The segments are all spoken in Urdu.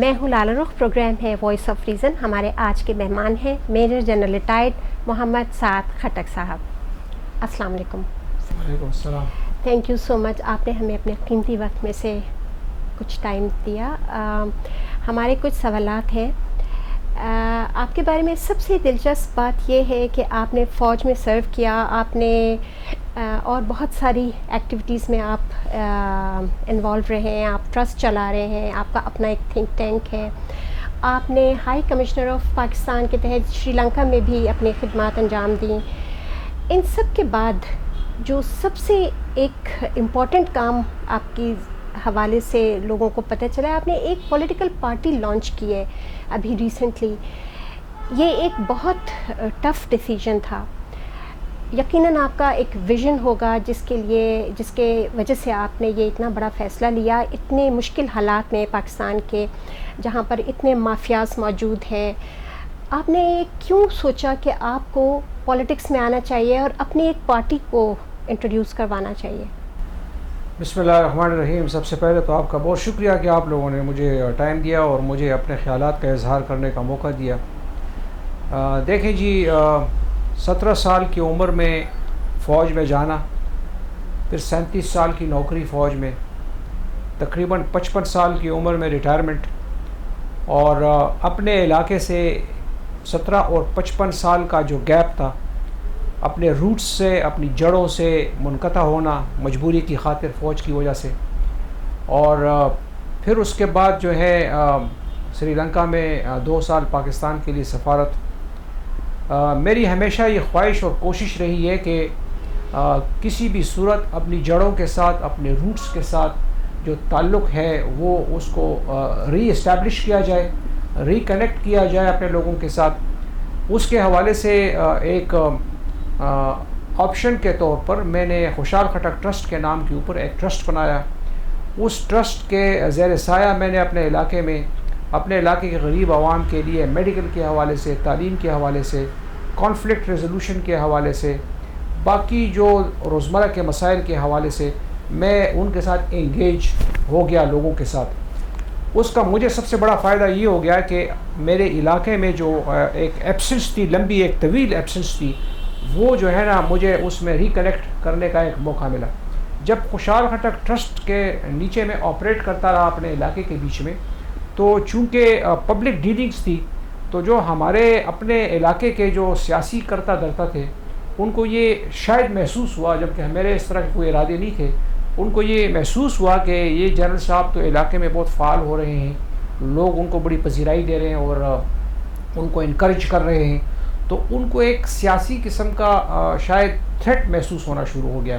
میں ہوں لالا رخ، پروگرام ہے وائس آف ریزن. ہمارے آج کے مہمان ہیں میجر جنرل ریٹائرڈ محمد سعد خٹک صاحب. السلام علیکم. وعلیکم السلام. تھینک یو سو مچ، آپ نے ہمیں اپنے قیمتی وقت میں سے کچھ ٹائم دیا. ہمارے کچھ سوالات ہیں. آپ کے بارے میں سب سے دلچسپ بات یہ ہے کہ آپ نے فوج میں سرو کیا، آپ نے اور بہت ساری ایکٹیویٹیز میں آپ انوالو رہے ہیں. آپ ٹرسٹ چلا رہے ہیں، آپ کا اپنا ایک تھنک ٹینک ہے. آپ نے ہائی کمشنر آف پاکستان کے تحت شری لنکا میں بھی اپنی خدمات انجام دیں. ان سب کے بعد جو سب سے ایک امپورٹنٹ کام آپ کی حوالے سے لوگوں کو پتہ چلا، آپ نے ایک پولیٹیکل پارٹی لانچ کی ہے ابھی ریسنٹلی. یہ ایک بہت ٹف ڈیسیجن تھا. یقیناً آپ کا ایک ویژن ہوگا جس کے وجہ سے آپ نے یہ اتنا بڑا فیصلہ لیا اتنے مشکل حالات میں پاکستان کے، جہاں پر اتنے مافیاز موجود ہیں. آپ نے کیوں سوچا کہ آپ کو پولیٹکس میں آنا چاہیے اور اپنی ایک پارٹی کو انٹروڈیوس کروانا چاہیے؟ بسم اللہ الرحمن الرحیم. سب سے پہلے تو آپ کا بہت شکریہ کہ آپ لوگوں نے مجھے ٹائم دیا اور مجھے اپنے خیالات کا اظہار کرنے کا موقع دیا. دیکھیں جی، 17 سال کی عمر میں فوج میں جانا، پھر 37 سال کی نوکری فوج میں، تقریباً 55 سال کی عمر میں ریٹائرمنٹ، اور اپنے علاقے سے 17 اور 55 سال کا جو گیپ تھا، اپنے روٹس سے، اپنی جڑوں سے منقطع ہونا مجبوری کی خاطر فوج کی وجہ سے. اور پھر اس کے بعد جو ہے سری لنکا میں 2 سال پاکستان کے لیے سفارت. میری ہمیشہ یہ خواہش اور کوشش رہی ہے کہ کسی بھی صورت اپنی جڑوں کے ساتھ، اپنے روٹس کے ساتھ جو تعلق ہے وہ اس کو ری اسٹیبلش کیا جائے، ری کنیکٹ کیا جائے اپنے لوگوں کے ساتھ. اس کے حوالے سے ایک آپشن کے طور پر میں نے خوشحال خٹک ٹرسٹ کے نام کے اوپر ایک ٹرسٹ بنایا. اس ٹرسٹ کے زیر سایہ میں نے اپنے علاقے میں، اپنے علاقے کے غریب عوام کے لیے میڈیکل کے حوالے سے، تعلیم کے حوالے سے، کانفلکٹ ریزولوشن کے حوالے سے، باقی جو روزمرہ کے مسائل کے حوالے سے میں ان کے ساتھ انگیج ہو گیا لوگوں کے ساتھ. اس کا مجھے سب سے بڑا فائدہ یہ ہو گیا کہ میرے علاقے میں جو ایک ایبسنس تھی، لمبی ایک طویل ایبسنس تھی، وہ جو ہے نا مجھے اس میں ریکنیکٹ کرنے کا ایک موقع ملا. جب خوشحال خٹک ٹرسٹ کے نیچے میں آپریٹ کرتا رہا اپنے علاقے کے بیچ میں، تو چونکہ پبلک ڈیلنگز تھی، تو جو ہمارے اپنے علاقے کے جو سیاسی کرتا دھرتا تھے ان کو یہ شاید محسوس ہوا، جبکہ میرے اس طرح کے کوئی ارادے نہیں تھے، ان کو یہ محسوس ہوا کہ یہ جنرل صاحب تو علاقے میں بہت فعال ہو رہے ہیں، لوگ ان کو بڑی پذیرائی دے رہے ہیں اور ان کو انکریج کر رہے ہیں. تو ان کو ایک سیاسی قسم کا شاید تھریٹ محسوس ہونا شروع ہو گیا.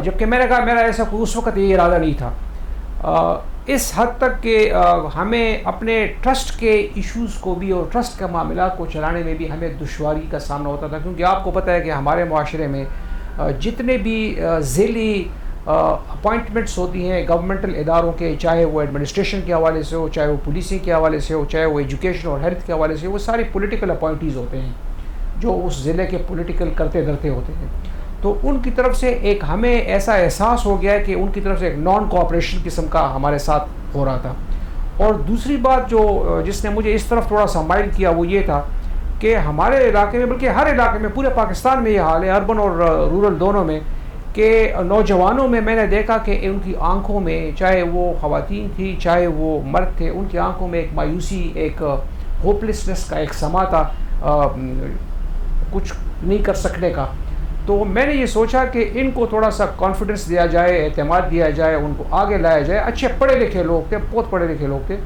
جبکہ میں نے کہا میرا ایسا کوئی اس وقت یہ ارادہ نہیں تھا. اس حد تک کہ ہمیں اپنے ٹرسٹ کے ایشوز کو بھی اور ٹرسٹ کے معاملات کو چلانے میں بھی ہمیں دشواری کا سامنا ہوتا تھا، کیونکہ آپ کو پتہ ہے کہ ہمارے معاشرے میں جتنے بھی ذیلی اپوائنٹمنٹس ہوتی ہیں گورنمنٹل اداروں کے، چاہے وہ ایڈمنسٹریشن کے حوالے سے ہو، چاہے وہ پولیسنگ کے حوالے سے ہو، چاہے وہ ایجوکیشن اور ہیلتھ کے حوالے سے ہو، وہ سارے پولیٹیکل اپوائنٹیز ہوتے ہیں جو اس ضلع کے پولیٹیکل کرتے دھرتے ہوتے ہیں. تو ان کی طرف سے ایک ہمیں ایسا احساس ہو گیا کہ ان کی طرف سے ایک نان کوآپریشن قسم کا ہمارے ساتھ ہو رہا تھا. اور دوسری بات جو جس نے مجھے اس طرف تھوڑا سا مائل کیا وہ یہ تھا کہ ہمارے علاقے میں، بلکہ ہر علاقے میں، پورے پاکستان میں یہ حال ہے، اربن اور رورل دونوں میں، کہ نوجوانوں میں نے دیکھا کہ ان کی آنکھوں میں، چاہے وہ خواتین تھی چاہے وہ مرد تھے، ان کی آنکھوں میں ایک مایوسی، ایک ہوپلیسنس کا ایک سما تھا، کچھ نہیں کر سکنے کا. تو میں نے یہ سوچا کہ ان کو تھوڑا سا کانفیڈنس دیا جائے، اعتماد دیا جائے، ان کو آگے لایا جائے. اچھے پڑھے لکھے لوگ تھے، بہت پڑھے لکھے لوگ تھے.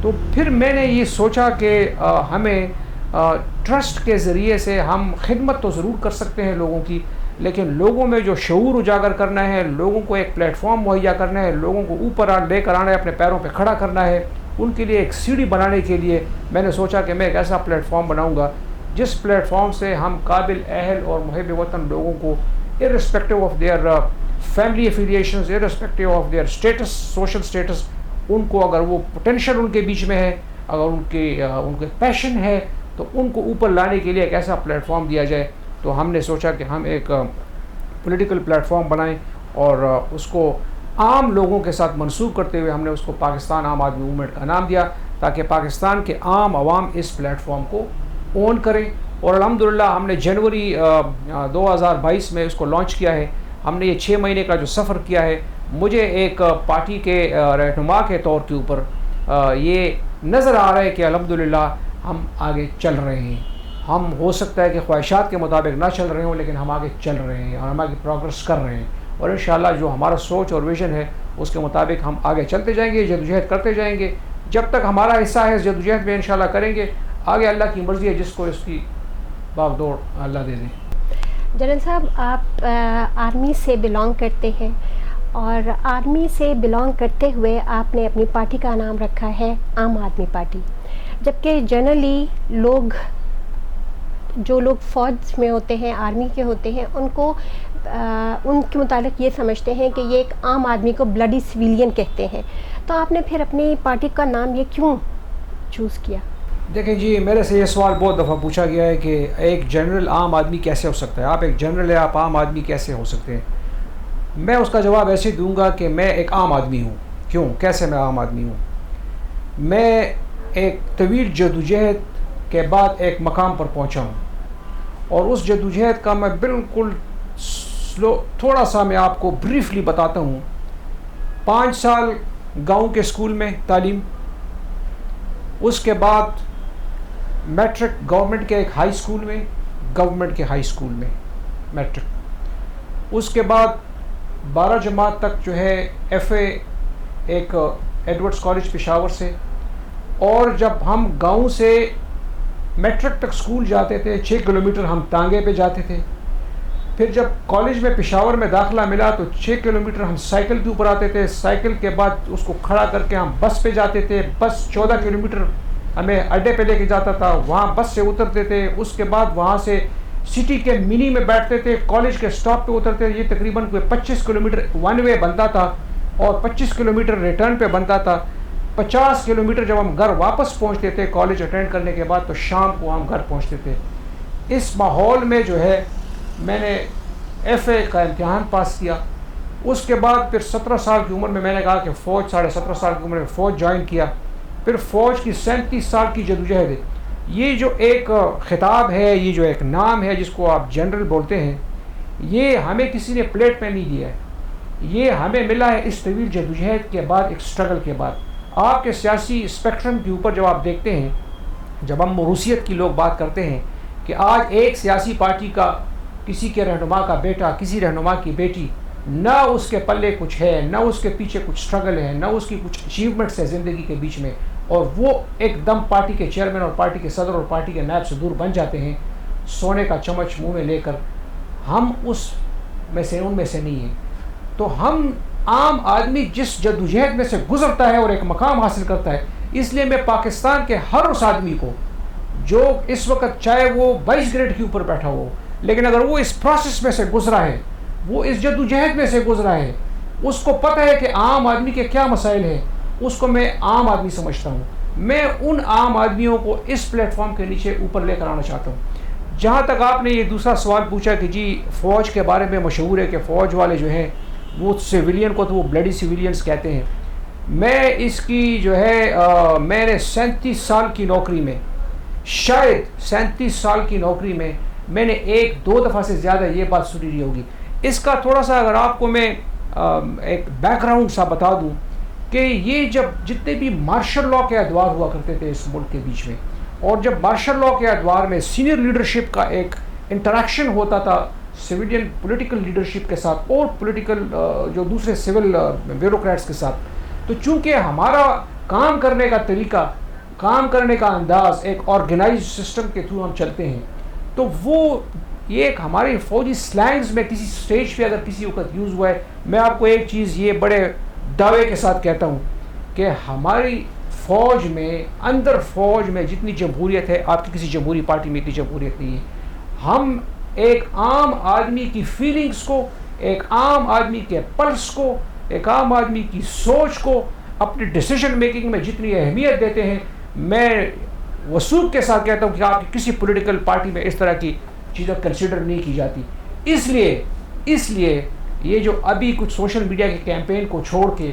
تو پھر میں نے یہ سوچا کہ ہمیں ٹرسٹ کے ذریعے سے ہم خدمت تو ضرور کر سکتے ہیں لوگوں کی، لیکن لوگوں میں جو شعور اجاگر کرنا ہے، لوگوں کو ایک پلیٹ فارم مہیا کرنا ہے، لوگوں کو اوپر لے کر آنا ہے، اپنے پیروں پہ کھڑا کرنا ہے، ان کے لیے ایک سیڑھی بنانے کے لیے میں نے سوچا کہ میں ایک ایسا پلیٹ فارم بناؤں گا جس پلیٹ فارم سے ہم قابل اہل اور محب وطن لوگوں کو irrespective of their family affiliations, irrespective of their status, social status، ان کو اگر وہ پوٹینشیل ان کے بیچ میں ہے، اگر ان کے پیشن ہے، تو ان کو اوپر لانے کے لیے ایک ایسا پلیٹ فارم دیا جائے. تو ہم نے سوچا کہ ہم ایک پولیٹیکل پلیٹ فارم بنائیں اور اس کو عام لوگوں کے ساتھ منسوب کرتے ہوئے ہم نے اس کو پاکستان عام آدمی موومنٹ کا نام دیا، تاکہ پاکستان کے عام عوام اس پلیٹ فارم کو اون کریں. اور الحمدللہ ہم نے جنوری 2022 میں اس کو لانچ کیا ہے. ہم نے یہ 6 مہینے کا جو سفر کیا ہے، مجھے ایک پارٹی کے رہنما کے طور کے اوپر یہ نظر آ رہا ہے کہ الحمدللہ ہم آگے چل رہے ہیں. ہم ہو سکتا ہے کہ خواہشات کے مطابق نہ چل رہے ہوں، لیکن ہم آگے چل رہے ہیں اور ہم آگے پروگرس کر رہے ہیں. اور انشاءاللہ جو ہمارا سوچ اور ویژن ہے اس کے مطابق ہم آگے چلتے جائیں گے، جدوجہد کرتے جائیں گے. جب تک ہمارا حصہ ہے اس جدوجہد میں انشاءاللہ کریں گے. آگے اللہ کی مرضی ہے، جس کو اس کی باغ دوڑ اللہ دے دیں. جنرل صاحب، آپ آرمی سے بلانگ کرتے ہیں، اور آرمی سے بلانگ کرتے ہوئے آپ نے اپنی پارٹی کا نام رکھا ہے عام آدمی پارٹی، جبکہ جنرلی جو لوگ فوج میں ہوتے ہیں، آرمی کے ہوتے ہیں، ان کے متعلق یہ سمجھتے ہیں کہ یہ ایک عام آدمی کو بلڈی سویلین کہتے ہیں. تو آپ نے پھر اپنی پارٹی کا نام یہ کیوں چوز کیا؟ دیکھیں جی، میرے سے یہ سوال بہت دفعہ پوچھا گیا ہے کہ ایک جنرل عام آدمی کیسے ہو سکتا ہے، آپ ایک جنرل ہے، آپ عام آدمی کیسے ہو سکتے ہیں. میں اس کا جواب ایسے دوں گا کہ میں ایک عام آدمی ہوں. کیوں، کیسے میں عام آدمی ہوں؟ میں ایک طویل جدوجہد کے بعد ایک مقام پر پہنچا ہوں، اور اس جدوجہد کا میں بالکل تھوڑا سا میں آپ کو بریفلی بتاتا ہوں. 5 سال گاؤں کے اسکول میں تعلیم، اس کے بعد میٹرک گورنمنٹ کے ایک ہائی اسکول میں، گورنمنٹ کے ہائی اسکول میں میٹرک. اس کے بعد 12 جماعت تک جو ہے ایف اے ایک ایڈورڈس کالج پشاور سے. اور جب ہم گاؤں سے میٹرک تک اسکول جاتے تھے 6 کلومیٹر ہم ٹانگے پہ جاتے تھے. پھر جب کالج میں پشاور میں داخلہ ملا تو 6 کلومیٹر ہم سائیکل کے اوپر آتے تھے. سائیکل کے بعد اس کو کھڑا کر کے ہم بس پہ جاتے تھے. بس 14 کلومیٹر ہمیں اڈے پہ لے کے جاتا تھا، وہاں بس سے اترتے تھے. اس کے بعد وہاں سے سٹی کے منی میں بیٹھتے تھے، کالج کے سٹاپ پہ اترتے تھے. یہ تقریباً کوئی 25 کلومیٹر ون وے بنتا تھا اور 25 کلومیٹر ریٹرن پہ بنتا تھا. 50 کلومیٹر جب ہم گھر واپس پہنچتے تھے کالج اٹینڈ کرنے کے بعد، تو شام کو ہم گھر پہنچتے تھے. اس ماحول میں جو ہے میں نے ایف اے کا امتحان پاس کیا. اس کے بعد پھر 17 سال کی عمر میں نے کہا کہ فوج، 17.5 سال کی عمر میں فوج جوائن کیا. پھر فوج کی 37 سال کی جدوجہد ہے. یہ جو ایک خطاب ہے، یہ جو ایک نام ہے جس کو آپ جنرل بولتے ہیں، یہ ہمیں کسی نے پلیٹ پہ نہیں دیا ہے. یہ ہمیں ملا ہے اس طویل جدوجہد کے بعد، ایک سٹرگل کے بعد. آپ کے سیاسی اسپیکٹرم کے اوپر جب آپ دیکھتے ہیں، جب ہم موروثیت کی لوگ بات کرتے ہیں کہ آج ایک سیاسی پارٹی کا کسی کے رہنما کا بیٹا، کسی رہنما کی بیٹی، نہ اس کے پلے کچھ ہے، نہ اس کے پیچھے کچھ سٹرگل ہے، نہ اس کی کچھ اچیومنٹس ہے زندگی کے بیچ میں، اور وہ ایک دم پارٹی کے چیئرمین اور پارٹی کے صدر اور پارٹی کے نائب سے دور بن جاتے ہیں سونے کا چمچ منہ میں لے کر. ہم ان میں سے نہیں ہیں. تو ہم عام آدمی جس جدوجہد میں سے گزرتا ہے اور ایک مقام حاصل کرتا ہے، اس لیے میں پاکستان کے ہر اس آدمی کو جو اس وقت چاہے وہ 22 گریڈ کے اوپر بیٹھا ہو، لیکن اگر وہ اس پروسیس میں سے گزرا ہے، وہ اس جدوجہد میں سے گزرا ہے، اس کو پتہ ہے کہ عام آدمی کے کیا مسائل ہیں، اس کو میں عام آدمی سمجھتا ہوں. میں ان عام آدمیوں کو اس پلیٹ فارم کے نیچے اوپر لے کر آنا چاہتا ہوں. جہاں تک آپ نے یہ دوسرا سوال پوچھا کہ جی فوج کے بارے میں مشہور ہے کہ فوج والے جو ہیں وہ سویلین کو تو وہ بلڈی سویلینز کہتے ہیں. میں اس کی جو ہے میں نے 37 سال کی نوکری میں، شاید 37 سال کی نوکری میں نے 1-2 دفعہ سے زیادہ یہ بات سنی نہیں ہوگی. اس کا تھوڑا سا اگر آپ کو میں ایک بیک گراؤنڈ سا بتا دوں کہ یہ جتنے بھی مارشل لاء کے ادوار ہوا کرتے تھے اس ملک کے بیچ میں، اور جب مارشل لاء کے ادوار میں سینئر لیڈرشپ کا ایک انٹریکشن ہوتا تھا سویلین پولیٹیکل لیڈرشپ کے ساتھ اور پولیٹیکل جو دوسرے سول بیوروکریٹس کے ساتھ، تو چونکہ ہمارا کام کرنے کا طریقہ، کام کرنے کا انداز ایک آرگنائز سسٹم کے تھرو ہم چلتے ہیں، تو وہ یہ ایک ہماری فوجی سلینگز میں کسی سٹیج پہ اگر کسی وقت یوز ہوا ہے. میں آپ کو ایک چیز یہ بڑے دعوے کے ساتھ کہتا ہوں کہ ہماری فوج میں، اندر فوج میں جتنی جمہوریت ہے، آپ کی کسی جمہوری پارٹی میں اتنی جمہوریت نہیں ہے. ہم ایک عام آدمی کی فیلنگز کو، ایک عام آدمی کے پلس کو، ایک عام آدمی کی سوچ کو اپنی ڈیسیژن میکنگ میں جتنی اہمیت دیتے ہیں، میں وثوق کے ساتھ کہتا ہوں کہ آپ کی کسی پولیٹیکل پارٹی میں اس طرح کی چیزیں کنسیڈر نہیں کی جاتی. اس لیے یہ جو ابھی کچھ سوشل میڈیا کے کیمپین کو چھوڑ کے،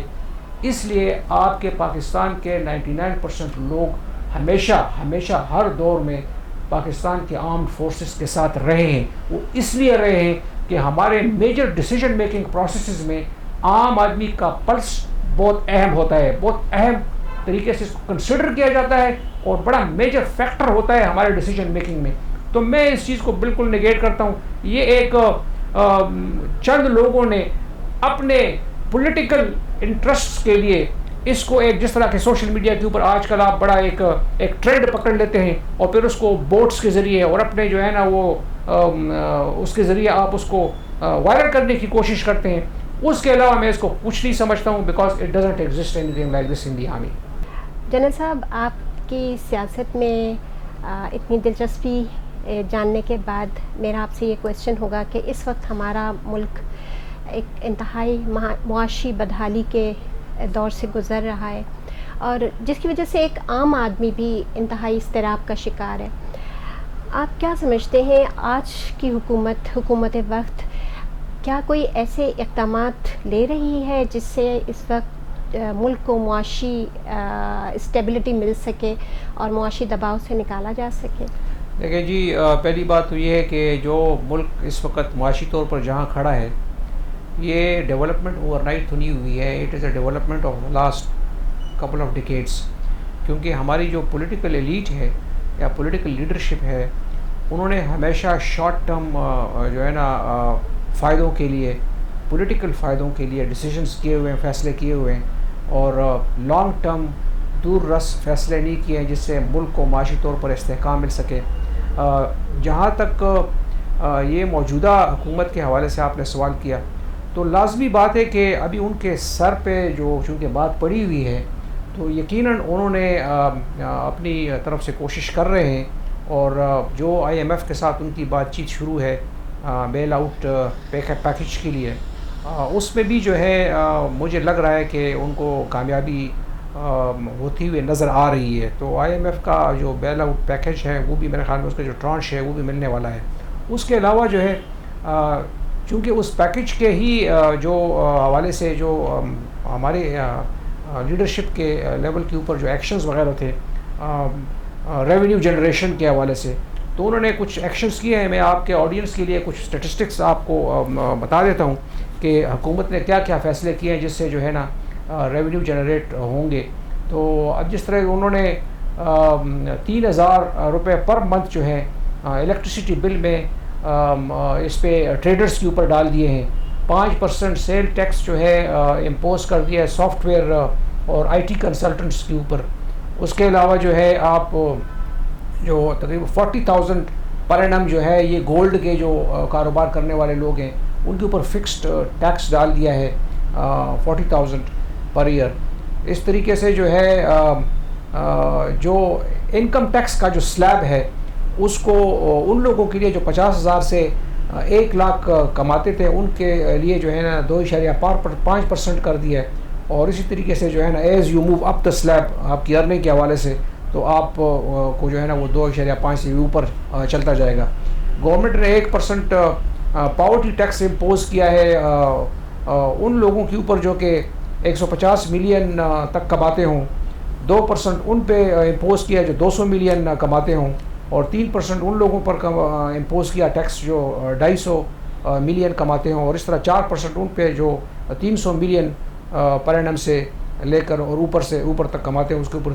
اس لیے آپ کے پاکستان کے 99% لوگ ہمیشہ ہر دور میں پاکستان کے آرمڈ فورسز کے ساتھ رہے ہیں. وہ اس لیے رہے ہیں کہ ہمارے میجر ڈیسیجن میکنگ پروسیسز میں عام آدمی کا پلس بہت اہم ہوتا ہے، بہت اہم طریقے سے اس کو کنسیڈر کیا جاتا ہے اور بڑا میجر فیکٹر ہوتا ہے ہمارے ڈیسیجن میکنگ میں. تو میں اس چیز کو بالکل نگیٹ کرتا ہوں. یہ ایک چند لوگوں نے اپنے پولیٹیکل انٹرسٹ کے لیے اس کو ایک، جس طرح کے سوشل میڈیا کے اوپر آج کل آپ بڑا ایک ٹرینڈ پکڑ لیتے ہیں اور پھر اس کو بوٹس کے ذریعے اور اپنے جو ہے نا وہ اس کے ذریعے آپ اس کو وائرل کرنے کی کوشش کرتے ہیں. اس کے علاوہ میں اس کو کچھ نہیں سمجھتا ہوں، because it doesn't exist any thing like this in the army. General صاحب، آپ کی سیاست میں اتنی دلچسپی جاننے کے بعد میرا آپ سے یہ کویشچن ہوگا کہ اس وقت ہمارا ملک ایک انتہائی معاشی بدحالی کے دور سے گزر رہا ہے، اور جس کی وجہ سے ایک عام آدمی بھی انتہائی اضطراب کا شکار ہے. آپ کیا سمجھتے ہیں آج کی حکومت وقت کیا کوئی ایسے اقدامات لے رہی ہے جس سے اس وقت ملک کو معاشی اسٹیبلٹی مل سکے اور معاشی دباؤ سے نکالا جا سکے؟ دیکھیں جی، پہلی بات تو یہ ہے کہ جو ملک اس وقت معاشی طور پر جہاں کھڑا ہے، یہ ڈیولپمنٹ اوور نائٹ تو نہیں ہوئی ہے. It is a development of last couple of decades. کیونکہ ہماری جو پولیٹیکل ایلیٹ ہے یا پولیٹیکل لیڈرشپ ہے، انہوں نے ہمیشہ شارٹ ٹرم جو ہے نا فائدوں کے لیے، پولیٹیکل فائدوں کے لیے ڈیسیجنز کیے ہوئے ہیں، فیصلے کیے ہوئے ہیں، اور لانگ ٹرم دور رس فیصلے نہیں کیے ہیں جس سے ملک کو معاشی طور پر استحکام مل سکے. جہاں تک یہ موجودہ حکومت کے حوالے سے آپ نے سوال کیا، تو لازمی بات ہے کہ ابھی ان کے سر پہ جو چونکہ بات پڑی ہوئی ہے، تو یقیناً انہوں نے اپنی طرف سے کوشش کر رہے ہیں، اور جو آئی ایم ایف کے ساتھ ان کی بات چیت شروع ہے بیل آؤٹ پیکیج کے لیے، اس میں بھی جو ہے مجھے لگ رہا ہے کہ ان کو کامیابی ہوتی ہوئی نظر آ رہی ہے. تو آئی ایم ایف کا جو بیل آؤٹ پیکیج ہے وہ بھی میرے خیال میں اس کا جو ٹرانش ہے وہ بھی ملنے والا ہے. اس کے علاوہ جو ہے چونکہ اس پیکیج کے ہی جو حوالے سے جو ہمارے لیڈرشپ کے لیول کے اوپر جو ایکشنز وغیرہ تھے ریونیو جنریشن کے حوالے سے، تو انہوں نے کچھ ایکشنز کیے ہیں. میں آپ کے آڈینس کے لیے کچھ اسٹیٹسٹکس آپ کو بتا دیتا ہوں کہ حکومت نے کیا کیا فیصلے کیے ہیں جس سے جو ہے نا ریونیو جنریٹ ہوں گے. تو اب جس طرح انہوں نے 3,000 روپے پر منتھ جو ہے الیکٹریسٹی بل میں اس پہ ٹریڈرز کے اوپر ڈال دیے ہیں. 5% سیل ٹیکس جو ہے امپوز کر دیا ہے سافٹ ویئر اور آئی ٹی کنسلٹنٹس کے اوپر. اس کے علاوہ جو ہے آپ جو تقریباً 40,000 پر اینم جو ہے یہ گولڈ کے جو کاروبار کرنے والے لوگ ہیں ان کے اوپر فکسڈ ٹیکس ڈال دیا ہے 40,000 پر ایئر. اس طریقے سے جو ہے جو انکم ٹیکس کا جو سلیب ہے اس کو ان لوگوں کے لیے جو 50,000 سے 1 لاکھ کماتے تھے ان کے لیے جو ہے نا 2.5% کر دیا ہے. اور اسی طریقے سے جو ہے نا ایز یو موو اپ دا سلیب آپ کی ارننگ کے حوالے سے تو آپ کو جو ہے نا وہ 2.5 سے اوپر چلتا جائے گا. گورنمنٹ نے 1% پاورٹی ٹیکس امپوز کیا ہے ان لوگوں کے اوپر جو کہ 150 ملین تک کماتے ہوں. 2% ان پہ امپوز کیا جو 200 ملین کماتے ہوں، اور 3% ان لوگوں پر امپوز کیا ٹیکس جو 250 ملین کماتے ہوں، اور اس طرح 4% ان پہ جو 300 ملین پر اینم سے لے کر اور اوپر تک کماتے ہیں اس کے اوپر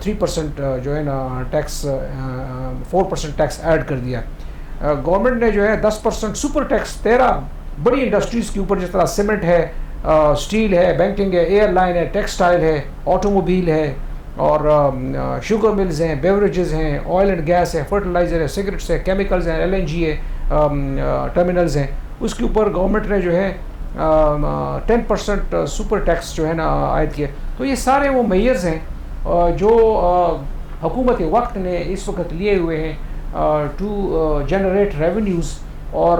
3% جو ہے نا ٹیکس 4% ٹیکس ایڈ کر دیا. گورنمنٹ نے جو ہے 10% سپر ٹیکس 13 بڑی انڈسٹریز کے اوپر، جس طرح سیمنٹ ہے، اسٹیل ہے، بینکنگ ہے، ایئر لائن ہے، ٹیکسٹائل ہے، آٹو موبائل ہے، اور شوگر ملز ہیں، بیوریجز ہیں، آئل اینڈ گیس ہے، فرٹیلائزر ہے، سگریٹس ہے، کیمیکلز ہیں، LNG ہے، ٹرمینلز ہیں. اس کے اوپر گورنمنٹ نے جو ہے 10% سپر ٹیکس جو ہے نا عائد کیا. تو یہ سارے وہ میئرز ہیں جو حکومت وقت نے اس وقت لیے ہوئے ہیں ٹو جنریٹ ریونیوز اور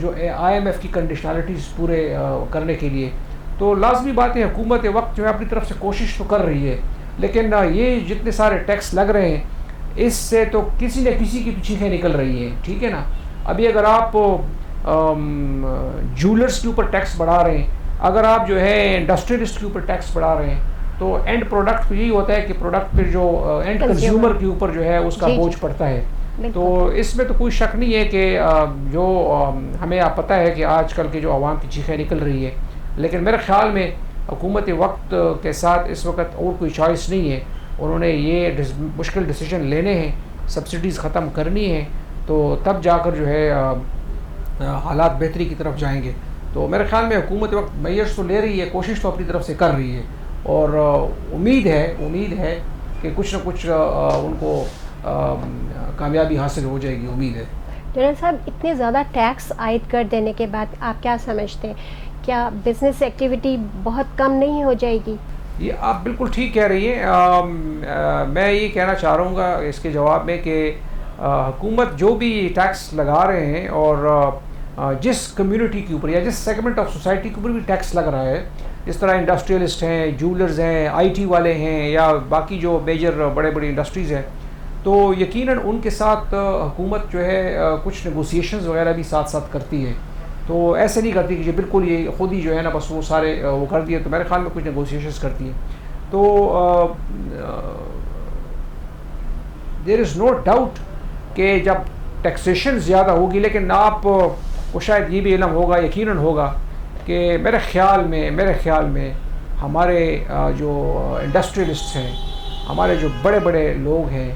جو آئی ایم ایف کی کنڈیشنالٹیز پورے کرنے کے لیے. تو لازمی بات ہے حکومت وقت جو ہے اپنی طرف سے کوشش تو کر رہی ہے، لیکن یہ جتنے سارے ٹیکس لگ رہے ہیں اس سے تو کسی نہ کسی کی چیخیں نکل رہی ہیں. ٹھیک ہے نا. ابھی اگر آپ جولرس کے اوپر ٹیکس بڑھا رہے ہیں، اگر آپ جو ہے انڈسٹریلسٹ کے اوپر ٹیکس بڑھا رہے ہیں، تو اینڈ پروڈکٹ یہی ہوتا ہے کہ پروڈکٹ پہ جو اینڈ کنزیومر کے اوپر جو ہے اس کا بوجھ پڑتا ہے. تو اس میں تو کوئی شک نہیں ہے کہ جو ہمیں آپ پتہ ہے کہ آج کل کے جو عوام کی چیخیں نکل رہی ہے، لیکن میرے خیال میں حکومت وقت کے ساتھ اس وقت اور کوئی چوائس نہیں ہے. انہوں نے یہ مشکل ڈیسیجن لینے ہیں، سبسڈیز ختم کرنی ہیں، تو تب جا کر جو ہے حالات بہتری کی طرف جائیں گے. تو میرے خیال میں حکومت وقت میئرز تو لے رہی ہے، کوشش تو اپنی طرف سے کر رہی ہے، اور امید ہے کہ کچھ نہ کچھ ان کو کامیابی حاصل ہو جائے گی، امید ہے. جنرل صاحب، اتنے زیادہ ٹیکس عائد کر دینے کے بعد آپ کیا سمجھتے ہیں، کیا بزنس ایکٹیویٹی بہت کم نہیں ہو جائے گی؟ یہ آپ بالکل ٹھیک کہہ رہی ہیں. میں یہ کہنا چاہ رہا ہوں گا اس کے جواب میں کہ حکومت جو بھی ٹیکس لگا رہے ہیں، اور جس کمیونٹی کے اوپر یا جس سیگمنٹ آف سوسائٹی کے اوپر بھی ٹیکس لگ رہا ہے، جس طرح انڈسٹریلسٹ ہیں، جولرز ہیں، آئی ٹی والے ہیں، یا باقی جو میجر بڑے انڈسٹریز ہیں، تو یقیناً ان کے ساتھ حکومت جو ہے کچھ نیگوسیشنز وغیرہ بھی ساتھ کرتی ہے. تو ایسے نہیں کرتی کہ بالکل یہ خود ہی جو ہے نا بس وہ سارے وہ کر دیے. تو میرے خیال میں کچھ نیگوسیشنز کرتی ہے. تو دیر از نو ڈاؤٹ کہ جب ٹیکسیشن زیادہ ہوگی، لیکن آپ کو شاید یہ بھی علم ہوگا، یقیناً ہوگا کہ میرے خیال میں ہمارے جو انڈسٹریلسٹ ہیں، ہمارے جو بڑے لوگ ہیں،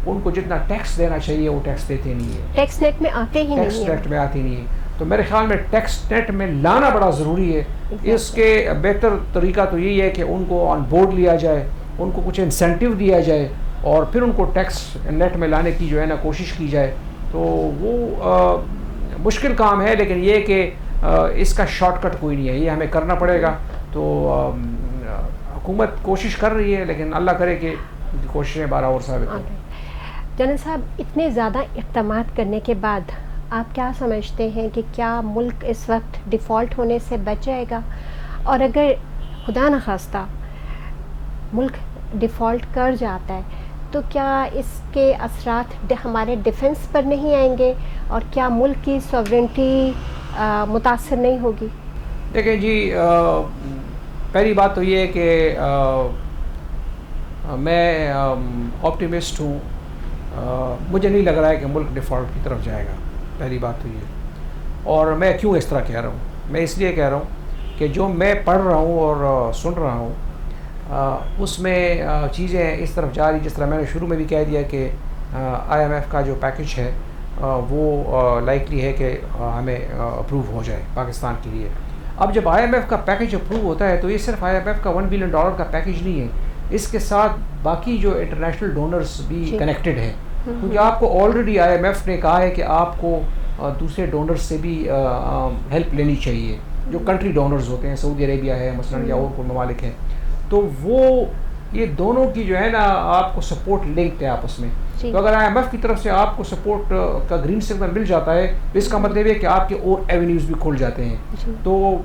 ان کو جتنا ٹیکس دینا چاہیے وہ ٹیکس دیتے نہیں ہیں، ٹیکس نیٹ میں آتے ہی نہیں ہیں. ٹیکس نیٹ میں آتی نہیں ہے. تو میرے خیال میں ٹیکس نیٹ میں لانا بڑا ضروری ہے. اس کے بہتر طریقہ تو یہی ہے کہ ان کو آن بورڈ لیا جائے، ان کو کچھ انسینٹیو دیا جائے، اور پھر ان کو ٹیکس نیٹ میں لانے کی جو ہے نا کوشش کی جائے. تو وہ مشکل کام ہے، لیکن یہ کہ اس کا شارٹ کٹ کوئی نہیں ہے، یہ ہمیں کرنا پڑے گا. تو حکومت کوشش کر رہی ہے، لیکن اللہ کرے کہ کوششیں بارہ اور ثابت ہوں. جنرل صاحب، اتنے زیادہ اقدامات کرنے کے بعد آپ کیا سمجھتے ہیں کہ کیا ملک اس وقت ڈیفالٹ ہونے سے بچ جائے گا؟ اور اگر خدا نخواستہ ملک ڈیفالٹ کر جاتا ہے تو کیا اس کے اثرات ہمارے ڈیفنس پر نہیں آئیں گے، اور کیا ملک کی سوورنٹی متاثر نہیں ہوگی؟ دیکھیں جی، پہلی بات تو یہ ہے کہ میں آپٹیمسٹ ہوں. مجھے نہیں لگ رہا ہے کہ ملک ڈیفالٹ کی طرف جائے گا، پہلی بات تو یہ. اور میں کیوں اس طرح کہہ رہا ہوں؟ میں اس لیے کہہ رہا ہوں کہ جو میں پڑھ رہا ہوں اور سن رہا ہوں، اس میں چیزیں اس طرف جا رہی، جس طرح میں نے شروع میں بھی کہہ دیا کہ آئی ایم ایف کا جو پیکج ہے وہ لائکلی ہے کہ ہمیں اپروو ہو جائے پاکستان کے لیے. اب جب آئی ایم ایف کا پیکج اپروو ہوتا ہے تو یہ صرف آئی ایم ایف کا $1 بلین کا پیکج نہیں ہے، اس کے ساتھ باقی جو انٹرنیشنل ڈونرز بھی کنیکٹڈ ہیں. کیونکہ آپ کو آلریڈی آئی ایم ایف نے کہا ہے کہ آپ کو دوسرے ڈونرز سے بھی ہیلپ لینی چاہیے، جو کنٹری ڈونرز ہوتے ہیں، سعودی عربیہ ہے مثلاً، یا اور کوئی ممالک ہیں. تو وہ یہ دونوں کی جو ہے نا آپ کو سپورٹ لنکڈ ہے آپس میں. تو اگر آئی ایم ایف کی طرف سے آپ کو سپورٹ کا گرین سگنل مل جاتا ہے، اس کا مطلب ہے کہ آپ کے اور ایونیوز بھی کھل جاتے ہیں. تو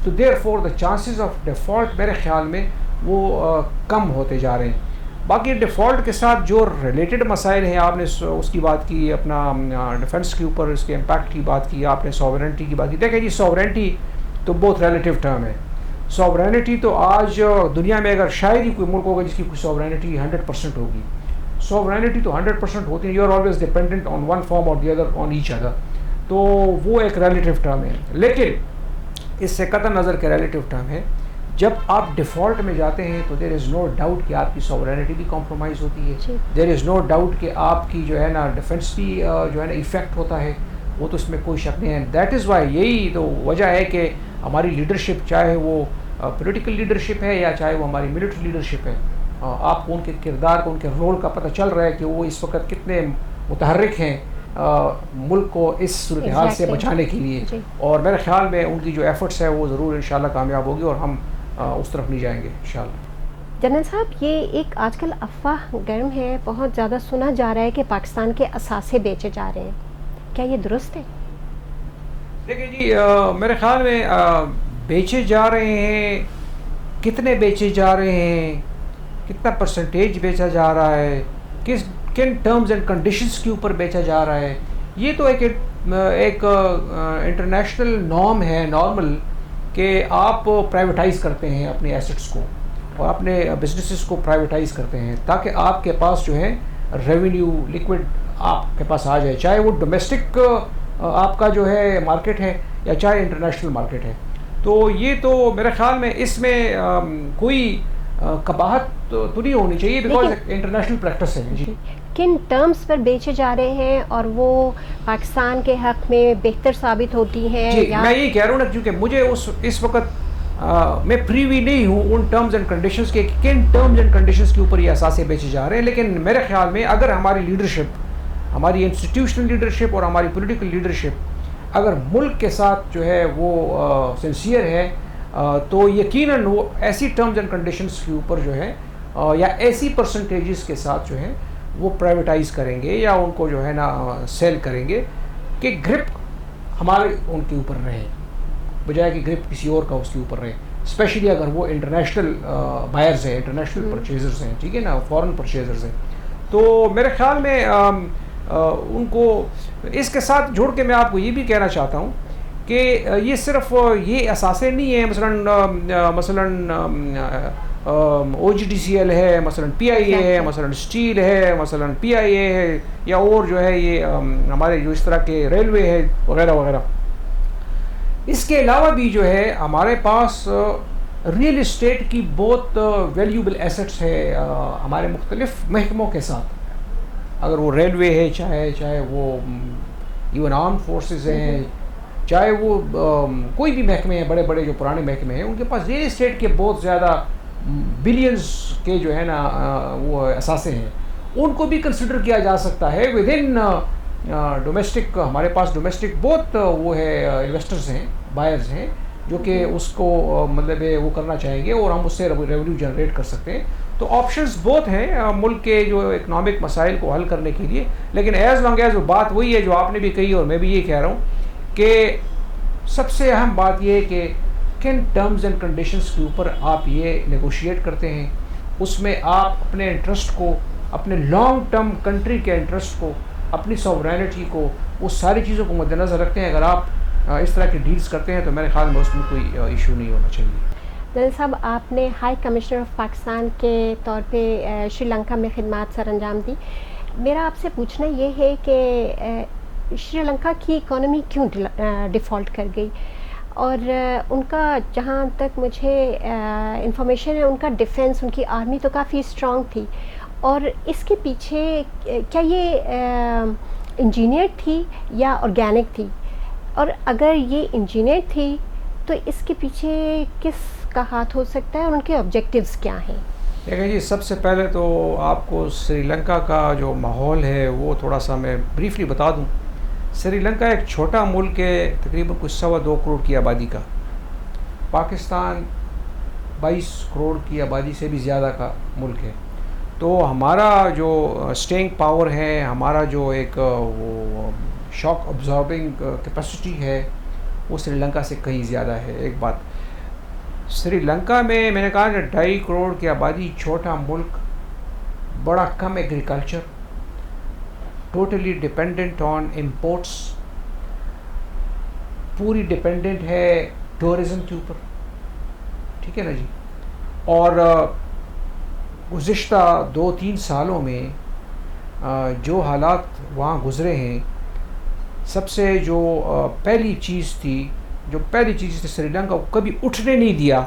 therefore the chances of default میرے خیال میں وہ کم ہوتے جا رہے ہیں. باقی ڈیفالٹ کے ساتھ جو ریلیٹڈ مسائل ہیں، آپ نے اس کی بات کی، اپنا ڈیفنس کے اوپر اس کے امپیکٹ کی بات کی، آپ نے سوورنٹی کی بات کی. دیکھیں جی، سوورنٹی تو بہت ریلیٹیو ٹرم ہے. سوورینٹی تو آج دنیا میں اگر شاید ہی کوئی ملک ہوگا جس کی کوئی سوورینٹی 100% ہوگی. سوورینٹی تو 100% ہوتی ہے، you are always dependent on one form اور the other on each other. تو وہ ایک ریلیٹیو ٹرم ہے، لیکن اس سے قطع نظر کے ریلیٹیو ٹرم ہے. جب آپ ڈیفالٹ میں جاتے ہیں تو دیر از نو ڈاؤٹ کہ آپ کی سوورینٹی بھی کمپرومائز ہوتی ہے. دیر از نو ڈاؤٹ کہ آپ کی جو ہے نا ڈیفنس بھی جو ہے نا ایفیکٹ ہوتا ہے. وہ تو اس میں کوئی شک نہیں ہے. دیٹ از وائی، یہی تو وجہ ہے کہ ہماری لیڈرشپ، چاہے وہ پولیٹیکل لیڈرشپ ہے یا چاہے وہ ہماری ملٹری لیڈرشپ ہے، آپ کو ان کے کردار کو، ان کے رول کا پتہ چل رہا ہے کہ وہ اس وقت کتنے متحرک ہیں ملک کو اس صورتحال سے بچانے کے لیے. اور میرے خیال میں ان کی جو ایفرٹس ہے وہ ضرور انشاءاللہ کامیاب ہوگی، اور ہم اس طرف نہیں جائیں گے انشاءاللہ. جنرل صاحب، یہ ایک آج کل افواہ گرم ہے، بہت زیادہ سنا جا رہا ہے کہ پاکستان کے اثاثے بیچے جا رہے ہیں، کیا یہ درست ہے؟ دیکھیں جی، میرے خیال میں بیچے جا رہے ہیں، کتنے بیچے جا رہے ہیں، کتنا پرسنٹیج بیچا جا رہا ہے، کن ٹرمز اینڈ کنڈیشنز کے اوپر بیچا جا رہا ہے، یہ تو ایک ایک انٹرنیشنل نارم ہے، نارمل، کہ آپ پرائیویٹائز کرتے ہیں اپنے ایسٹس کو اور اپنے بزنسز کو پرائیویٹائز کرتے ہیں تاکہ آپ کے پاس جو ہے ریونیو لیکوڈ آپ کے پاس آ جائے، چاہے وہ ڈومیسٹک آپ کا جو ہے مارکیٹ ہے یا چاہے انٹرنیشنل مارکیٹ ہے. تو یہ تو میرے خیال میں اس میں کوئی قباحت تو نہیں ہونی چاہیے، بیکاز انٹرنیشنل پریکٹس ہے. جی کن ٹرمز پر بیچے جا رہے ہیں اور وہ پاکستان کے حق میں بہتر ثابت ہوتی ہیں؟ جی میں یہی کہہ رہا ہوں نا، کیونکہ مجھے اس وقت میں پریوی نہیں ہوں ان ٹرمز اینڈ کنڈیشنز کے، کن ٹرمز اینڈ کنڈیشنز کے اوپر یہ اثاثے بیچے جا رہے ہیں. لیکن میرے خیال میں اگر ہماری لیڈرشپ، ہماری انسٹیٹیوشنل لیڈرشپ اور ہماری پولیٹیکل لیڈرشپ اگر ملک کے ساتھ جو ہے وہ سنسیئر ہے تو یقیناً وہ ایسی ٹرمز اینڈ کنڈیشنز کے اوپر جو ہے یا ایسی پرسنٹیجز کے ساتھ جو ہے وہ پرائیویٹائز کریں گے یا ان کو جو ہے نا سیل کریں گے کہ گرپ ہمارے ان کے اوپر رہے بجائے کہ گرپ کسی اور کا اس کے اوپر رہے، اسپیشلی اگر وہ انٹرنیشنل بائرز ہیں، انٹرنیشنل پرچیزرز ہیں، ٹھیک ہے نا، فورن پرچیزرز ہیں. تو میرے خیال میں ان کو اس کے ساتھ جوڑ کے میں آپ کو یہ بھی کہنا چاہتا ہوں کہ یہ صرف یہ اثاثے نہیں ہیں، مثلاً او جی ڈی سی ایل ہے، مثلاً پی آئی اے ہے، مثلاً اسٹیل ہے، مثلاً پی آئی اے ہے، یا اور جو ہے یہ ہمارے جو اس طرح کے ریلوے ہے وغیرہ وغیرہ. اس کے علاوہ بھی جو ہے ہمارے پاس ریئل اسٹیٹ کی بہت ویلیوبل ایسٹس ہے ہمارے مختلف محکموں کے ساتھ. اگر وہ ریلوے ہے، چاہے وہ ایون آرم فورسز ہیں، چاہے وہ کوئی بھی محکمے ہیں، بڑے بڑے جو پرانے محکمے ہیں، ان کے پاس ریئل اسٹیٹ کے بہت زیادہ بلینز کے جو ہے نا وہ اثاثے ہیں. ان کو بھی کنسیڈر کیا جا سکتا ہے ود ان ڈومیسٹک. ہمارے پاس ڈومیسٹک بہت وہ ہے انویسٹرز ہیں، بائرز ہیں جو کہ اس کو مطلب وہ کرنا چاہیں گے اور ہم اس سے ریونیو جنریٹ کر سکتے ہیں. تو آپشنز بہت ہیں ملک کے جو اکنامک مسائل کو حل کرنے کے لیے. لیکن ایز لانگ ایز وہ بات وہی ہے جو آپ نے بھی کہی اور میں بھی یہ کہہ رہا ہوں کہ سب سے اہم بات یہ ہے کہ کن ٹرمز اینڈ کنڈیشنز کے اوپر آپ یہ نیگوشیٹ کرتے ہیں. اس میں آپ اپنے انٹرسٹ کو، اپنے لانگ ٹرم کنٹری کے انٹرسٹ کو، اپنی سوورینٹی کو، وہ ساری چیزوں کو مد نظر رکھتے ہیں. اگر آپ اس طرح کی ڈیلز کرتے ہیں تو میرے خیال میں اس میں کوئی ایشو نہیں ہونا چاہیے. دل صاحب، آپ نے ہائی کمشنر آف پاکستان کے طور پہ شری لنکا میں خدمات سر انجام دی. میرا آپ سے پوچھنا یہ ہے کہ شری لنکا کی اکانومی کیوں ڈیفالٹ کر گئی، اور ان کا جہاں تک مجھے انفارمیشن ہے ان کا ڈیفنس، ان کی آرمی تو کافی اسٹرانگ تھی، اور اس کے پیچھے کیا یہ انجینئر تھی یا آرگینک تھی، اور اگر یہ انجینئر تھی تو اس کے پیچھے کس کا ہاتھ ہو سکتا ہے اور ان کے آبجیکٹیوز کیا ہیں؟ دیکھیں جی، سب سے پہلے تو آپ کو سری لنکا کا جو ماحول ہے وہ تھوڑا سا میں بریفلی بتا دوں. سری لنکا ایک چھوٹا ملک ہے، تقریباً کچھ 2.25 کروڑ کی آبادی کا. پاکستان 22 کروڑ کی آبادی سے بھی زیادہ کا ملک ہے. تو ہمارا جو اسٹینگ پاور ہے، ہمارا جو ایک وہ شاک ابزاربنگ کیپیسٹی ہے، وہ سری لنکا سے کہیں زیادہ ہے. ایک بات، سری لنکا میں نے کہا کہ 2.5 کروڑ کی آبادی، چھوٹا ملک، بڑا کم agriculture, totally dependent on imports, پوری ڈپینڈنٹ ہے ٹورزم کے اوپر، ٹھیک ہے نا جی. اور گزشتہ 2-3 سالوں میں جو حالات وہاں گزرے ہیں، سب سے جو پہلی چیز تھی سری لنکا کو کبھی اٹھنے نہیں دیا،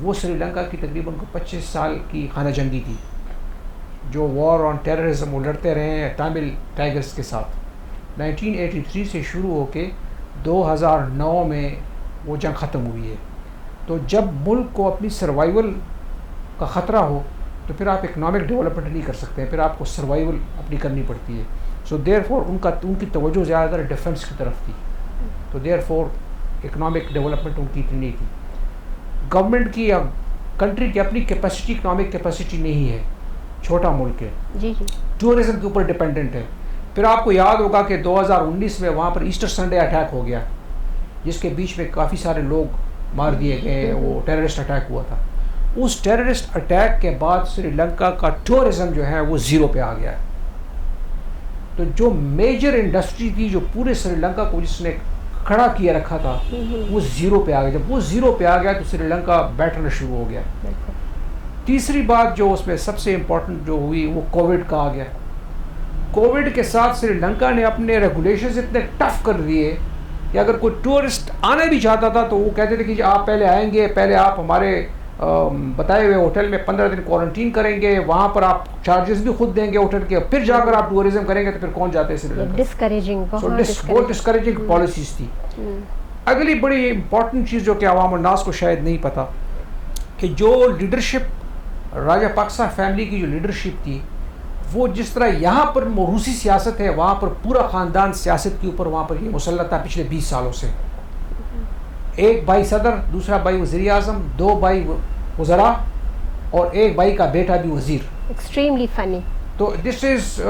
وہ سری لنکا کی تقریباً 25 سال کی خانہ جنگی تھی، جو وار آن ٹیررزم وہ لڑتے رہے ہیں تامل ٹائگرز کے ساتھ. 1983 سے شروع ہو کے 2009 میں وہ جنگ ختم ہوئی ہے. تو جب ملک کو اپنی سروائیول کا خطرہ ہو تو پھر آپ اکنامک ڈیولپمنٹ نہیں کر سکتے ہیں، پھر آپ کو سروائیول اپنی کرنی پڑتی ہے. سو دیر فور ان کی توجہ زیادہ تر ڈیفنس کی طرف تھی. تو دیر فور اکنامک ڈیولپمنٹ ان کی اتنی نہیں تھی. گورنمنٹ کی یا کنٹری کی اپنی کیپیسٹی، اکنامک کیپیسٹی نہیں ہے، چھوٹا ملک ہے، جی جی، ٹورزم کے اوپر ڈیپینڈنٹ ہے. پھر آپ کو یاد ہوگا کہ 2019 میں وہاں پر ایسٹر سنڈے اٹیک ہو گیا، جس کے بیچ میں کافی سارے لوگ مار دیے گئے، وہ ٹیررسٹ اٹیک ہوا تھا. اس ٹیررسٹ اٹیک کے بعد سری لنکا کا ٹورزم جو ہے وہ 0 پہ آ گیا ہے. تو جو میجر انڈسٹری تھی جو پورے سری لنکا کو جس نے کھڑا کیا رکھا تھا وہ زیرو پہ آ گیا. جب وہ زیرو پہ آ گیا تو سری لنکا بیٹھنا شروع ہو گیا. تیسری بات جو اس میں سب سے امپورٹنٹ جو ہوئی وہ کووڈ کا آ گیا. کووڈ کے ساتھ سری لنکا نے اپنے ریگولیشنز اتنے ٹف کر دیے کہ اگر کوئی ٹورسٹ آنا بھی چاہتا تھا تو وہ کہتے تھے کہ جی آپ پہلے آئیں گے, پہلے آپ ہمارے بتائے ہوئے ہوٹل میں 15 دن کوارنٹین کریں گے, وہاں پر آپ چارجز بھی خود دیں گے ہوٹل کے, پھر جا کر آپ ٹورزم کریں گے. تو پھر کون جاتے ہیں سری لنکا؟ بہت ڈسکریجنگ پالیسیز تھی. اگلی بڑی امپورٹنٹ چیز جو کہ عوام الناس کو شاید نہیں پتہ کہ جو لیڈرشپ راجہ پاکسا فیملی کی جو لیڈرشپ تھی وہ جس طرح یہاں پر موروثی سیاست ہے وہاں پر پورا خاندان سیاست کے اوپر وہاں پر یہ مسلط تھا پچھلے 20 سالوں سے. ایک بھائی صدر, دوسرا بھائی وزیر اعظم, 2 بھائی وزراء اور ایک بھائی کا بیٹا بھی وزیر. ایکسٹریملی فنی. تو دس از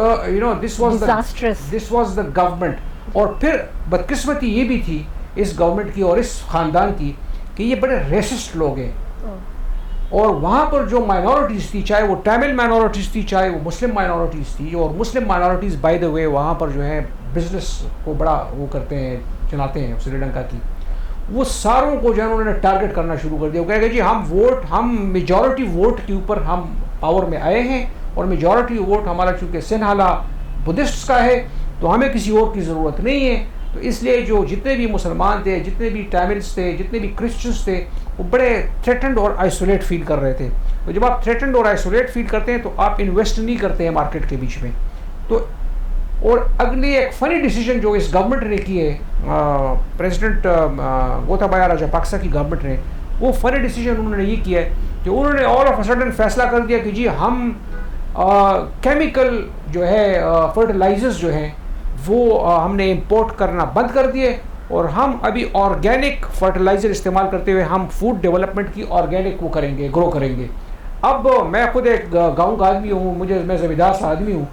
دس واز دا گورنمنٹ. اور پھر بدقسمتی یہ بھی تھی اس گورنمنٹ کی اور اس خاندان کی کہ یہ بڑے ریسسٹ لوگ ہیں. اور وہاں پر جو مائنورٹیز تھی, چاہے وہ ٹیمل مائنورٹیز تھی, چاہے وہ مسلم مائنورٹیز تھی, اور مسلم مائنورٹیز بائی دا وے وہاں پر جو ہے بزنس کو بڑا وہ کرتے ہیں, چلاتے ہیں سری لنکا کی, وہ ساروں کو جو ہے انہوں نے ٹارگٹ کرنا شروع کر دیا. وہ کہہ گئے جی ہم میجورٹی ووٹ کے اوپر ہم پاور میں آئے ہیں اور میجورٹی ووٹ ہمارا چونکہ سنہالا بدھسٹس کا ہے تو ہمیں کسی اور کی ضرورت نہیں ہے. تو اس لیے جو جتنے بھی مسلمان تھے, جتنے بھی ٹیملز تھے, جتنے بھی کرسچنس تھے, وہ بڑے تھریٹنڈ اور آئسولیٹ فیل کر رہے تھے. تو جب آپ تھریٹنڈ اور آئسولیٹ فیل کرتے ہیں تو آپ انویسٹ نہیں کرتے ہیں مارکیٹ کے بیچ میں. تو اور اگلی ایک فنی ڈیسیجن جو اس گورنمنٹ نے کی ہے, پریزیڈنٹ گوتابایا راجاپاکسا کی گورنمنٹ نے, وہ فنی ڈیسیجن انہوں نے یہ کیا ہے کہ انہوں نے آل آف اے سڈن فیصلہ کر دیا کہ جی ہم کیمیکل جو ہے فرٹیلائزرز جو ہیں وہ ہم نے امپورٹ کرنا بند کر دیے اور ہم ابھی آرگینک فرٹیلائزر استعمال کرتے ہوئے ہم فوڈ ڈیولپمنٹ کی آرگینک وہ کریں گے, گرو کریں گے. اب میں خود ایک گاؤں کا آدمی ہوں, میں زمیندار سا آدمی ہوں,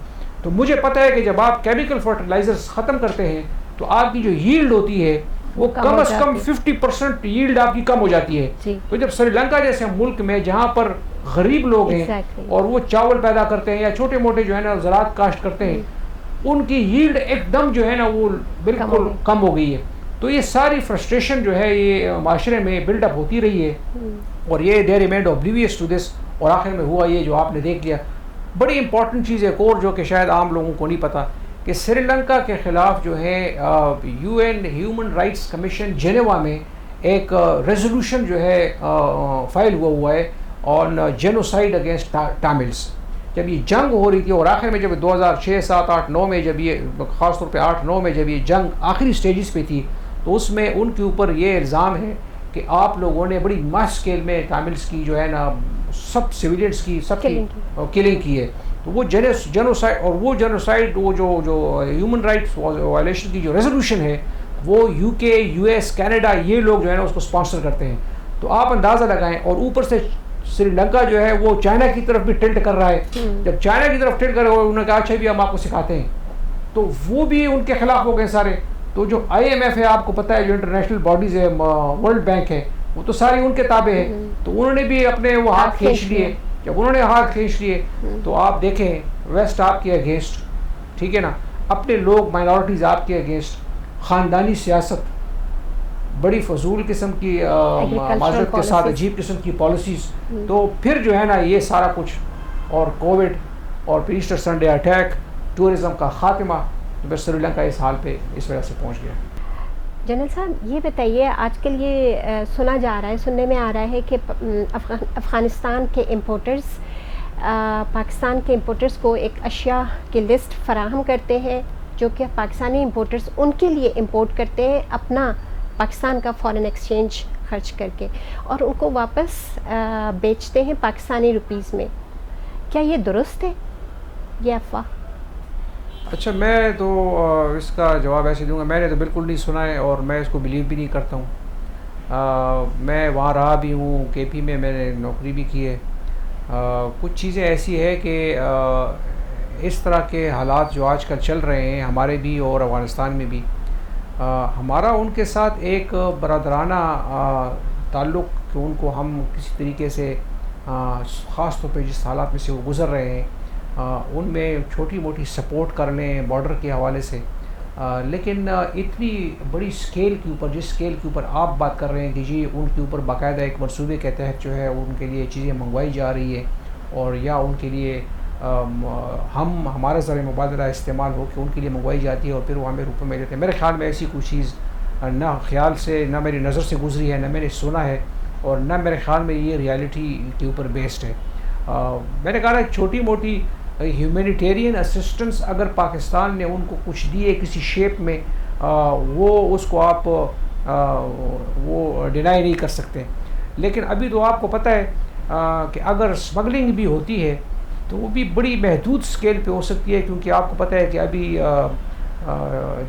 تو مجھے پتہ ہے کہ جب آپ کیمیکل فرٹیلائزرز ختم کرتے ہیں تو آپ کی جو ییلڈ ہوتی ہے وہ کم از کم 50% ییلڈ آپ کی کم ہو جاتی ہے. تو جب سری لنکا جیسے ملک میں جہاں پر غریب لوگ ہیں اور وہ چاول پیدا کرتے ہیں یا چھوٹے موٹے جو ہے نا زراعت کاشت کرتے ہیں, ان کی ییلڈ ایک دم جو ہے نا وہ بالکل کم ہو گئی ہے. تو یہ ساری فرسٹریشن جو ہے یہ معاشرے میں بلڈ اپ ہوتی رہی ہے اور یہ دے ریمینڈ اوبلیویس ٹو دس, اور آخر میں ہوا یہ جو آپ نے دیکھ لیا. بڑی امپورٹنٹ چیز ایک اور جو کہ شاید عام لوگوں کو نہیں پتہ کہ سری لنکا کے خلاف جو ہے U N human rights commission Geneva میں ایک ریزولوشن جو ہے فائل ہوا ہے آن جینوسائڈ اگینسٹ ٹاملس. جب یہ جنگ ہو رہی تھی اور آخر میں جب 2006, 7, 8, 9 میں جب یہ خاص طور پہ 8, 9 میں جب یہ جنگ آخری سٹیجز پہ تھی تو اس میں ان کے اوپر یہ الزام ہے کہ آپ لوگوں نے بڑی ماس اسکیل میں ٹاملس کی جو ہے نا سب سویلینس کی سب کی کلنگ کی ہے. تو وہ جینوسائڈ اور وہ جینوسائڈ وہ جو ہیومن رائٹس وائلیشن کی جو ریزولوشن ہے وہ یو کے, یو ایس, کینیڈا یہ لوگ جو ہے نا اس کو اسپانسر کرتے ہیں. تو آپ اندازہ لگائیں, اور اوپر سے سری لنکا جو ہے وہ چائنا کی طرف بھی ٹلٹ کر رہا ہے. جب چائنا کی طرف ٹلٹ کر رہا ہے انہوں نے کہا اچھا بھی ہم آپ کو سکھاتے ہیں, تو وہ بھی ان کے خلاف ہو گئے سارے. تو جو آئی ایم ایف ہے آپ کو پتہ ہے, جو انٹرنیشنل باڈیز ہے, ورلڈ بینک ہے, وہ تو ساری ان کے تابع ہے. تو انہوں نے بھی اپنے وہ ہاتھ کھینچ لیے. جب انہوں نے ہاتھ کھینچ لیے تو آپ دیکھیں ویسٹ آپ کے اگینسٹ, ٹھیک ہے نا, اپنے لوگ مائنورٹیز آپ کے اگینسٹ, خاندانی سیاست, بڑی فضول قسم کی معاشرت کے ساتھ عجیب قسم کی پالیسیز. تو پھر جو ہے نا یہ سارا کچھ, اور کووڈ اور پھر ایسٹر سنڈے اٹیک, ٹورزم کا خاتمہ, تو پھر سری لنکا اس حال پہ اس وجہ سے پہنچ گیا. جنرل صاحب یہ بتائیے, آج کل یہ سنا جا رہا ہے, سننے میں آ رہا ہے کہ افغانستان کے امپورٹرز پاکستان کے امپورٹرز کو ایک اشیاء کی لسٹ فراہم کرتے ہیں جو کہ پاکستانی امپورٹرز ان کے لیے امپورٹ کرتے ہیں اپنا پاکستان کا فارن ایکسچینج خرچ کر کے, اور ان کو واپس بیچتے ہیں پاکستانی روپیز میں. کیا یہ درست ہے, یہ افواہ؟ اچھا, میں تو اس کا جواب ایسے دوں گا, میں نے تو بالکل نہیں سنا ہے اور میں اس کو بلیو بھی نہیں کرتا ہوں. میں وہاں رہا بھی ہوں, کے پی میں نے نوکری بھی کی ہے. کچھ چیزیں ایسی ہے کہ اس طرح کے حالات جو آج کل چل رہے ہیں ہمارے بھی اور افغانستان میں بھی, ہمارا ان کے ساتھ ایک برادرانہ تعلق کہ ان کو ہم کسی طریقے سے خاص طور پہ جس حالات میں سے وہ گزر رہے ہیں ان میں چھوٹی موٹی سپورٹ کر لیں بارڈر کے حوالے سے، لیکن اتنی بڑی اسکیل کے اوپر، جس اسکیل کے اوپر آپ بات کر رہے ہیں کہ جی ان کے اوپر باقاعدہ ایک منصوبے کے تحت جو ہے ان کے لیے چیزیں منگوائی جا رہی ہے، اور یا ان کے لیے ہمارا ذرائع مبادلہ استعمال ہو کہ ان کے لیے منگوائی جاتی ہے اور پھر وہ ہمیں روپے میں دیتے ہیں، میرے خیال میں ایسی کوئی چیز نہ خیال سے، نہ میری نظر سے گزری ہے، نہ میں نے سنا ہے، اور نہ میرے خیال میں یہ ریالٹی کے اوپر بیسڈ ہے۔ میں نے کہا نا چھوٹی موٹی ہیومینیٹیرین اسسٹنس اگر پاکستان نے ان کو کچھ دیے کسی شیپ میں، وہ اس کو آپ وہ ڈینائی نہیں کر سکتے، لیکن ابھی تو آپ کو پتہ ہے کہ اگر اسمگلنگ بھی ہوتی ہے تو وہ بھی بڑی محدود اسکیل پہ ہو سکتی ہے، کیونکہ آپ کو پتہ ہے کہ ابھی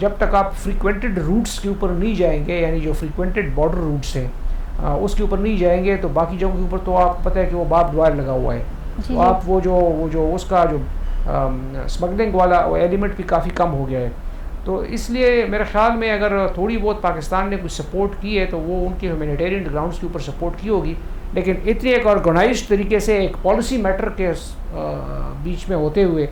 جب تک آپ فریکوینٹڈ روٹس کے اوپر نہیں جائیں گے، یعنی جو فریکوینٹڈ بارڈر روٹس ہیں اس کے اوپر نہیں جائیں گے، تو باقی جگہوں کے اوپر تو آپ کو پتہ ہے کہ وہ باربڈ وائر لگا ہوا ہے، تو آپ وہ جو اس کا جو اسمگلنگ والا وہ ایلیمنٹ بھی کافی کم ہو گیا ہے۔ تو اس لیے میرے خیال میں اگر تھوڑی بہت پاکستان نے کچھ سپورٹ کی ہے تو وہ ان کے ہیومینیٹیرین گراؤنڈس کے اوپر سپورٹ کی ہوگی، لیکن اتنی ایک آرگنائزڈ طریقے سے ایک پالیسی میٹر کے بیچ میں ہوتے ہوئے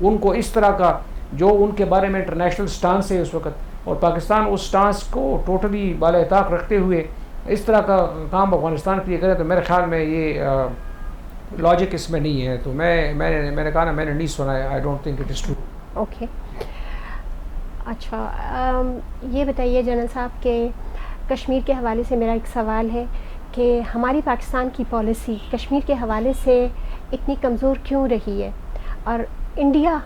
ان کو اس طرح کا جو ان کے بارے میں انٹرنیشنل سٹانس ہے اس وقت، اور پاکستان اس سٹانس کو ٹوٹلی بالائے طاق رکھتے ہوئے اس طرح کا کام افغانستان کے لیے کرے، تو میرے خیال میں یہ لاجک اس میں نہیں ہے۔ تو میں نے کہا نا، میں نے نہیں سنا ہے، I don't think it is true. Okay, اچھا یہ بتائیے جنرل صاحب کہ کشمیر کے حوالے سے میرا ایک سوال ہے کہ ہماری پاکستان کی پالیسی کشمیر کے حوالے سے اتنی کمزور کیوں رہی ہے، اور انڈیا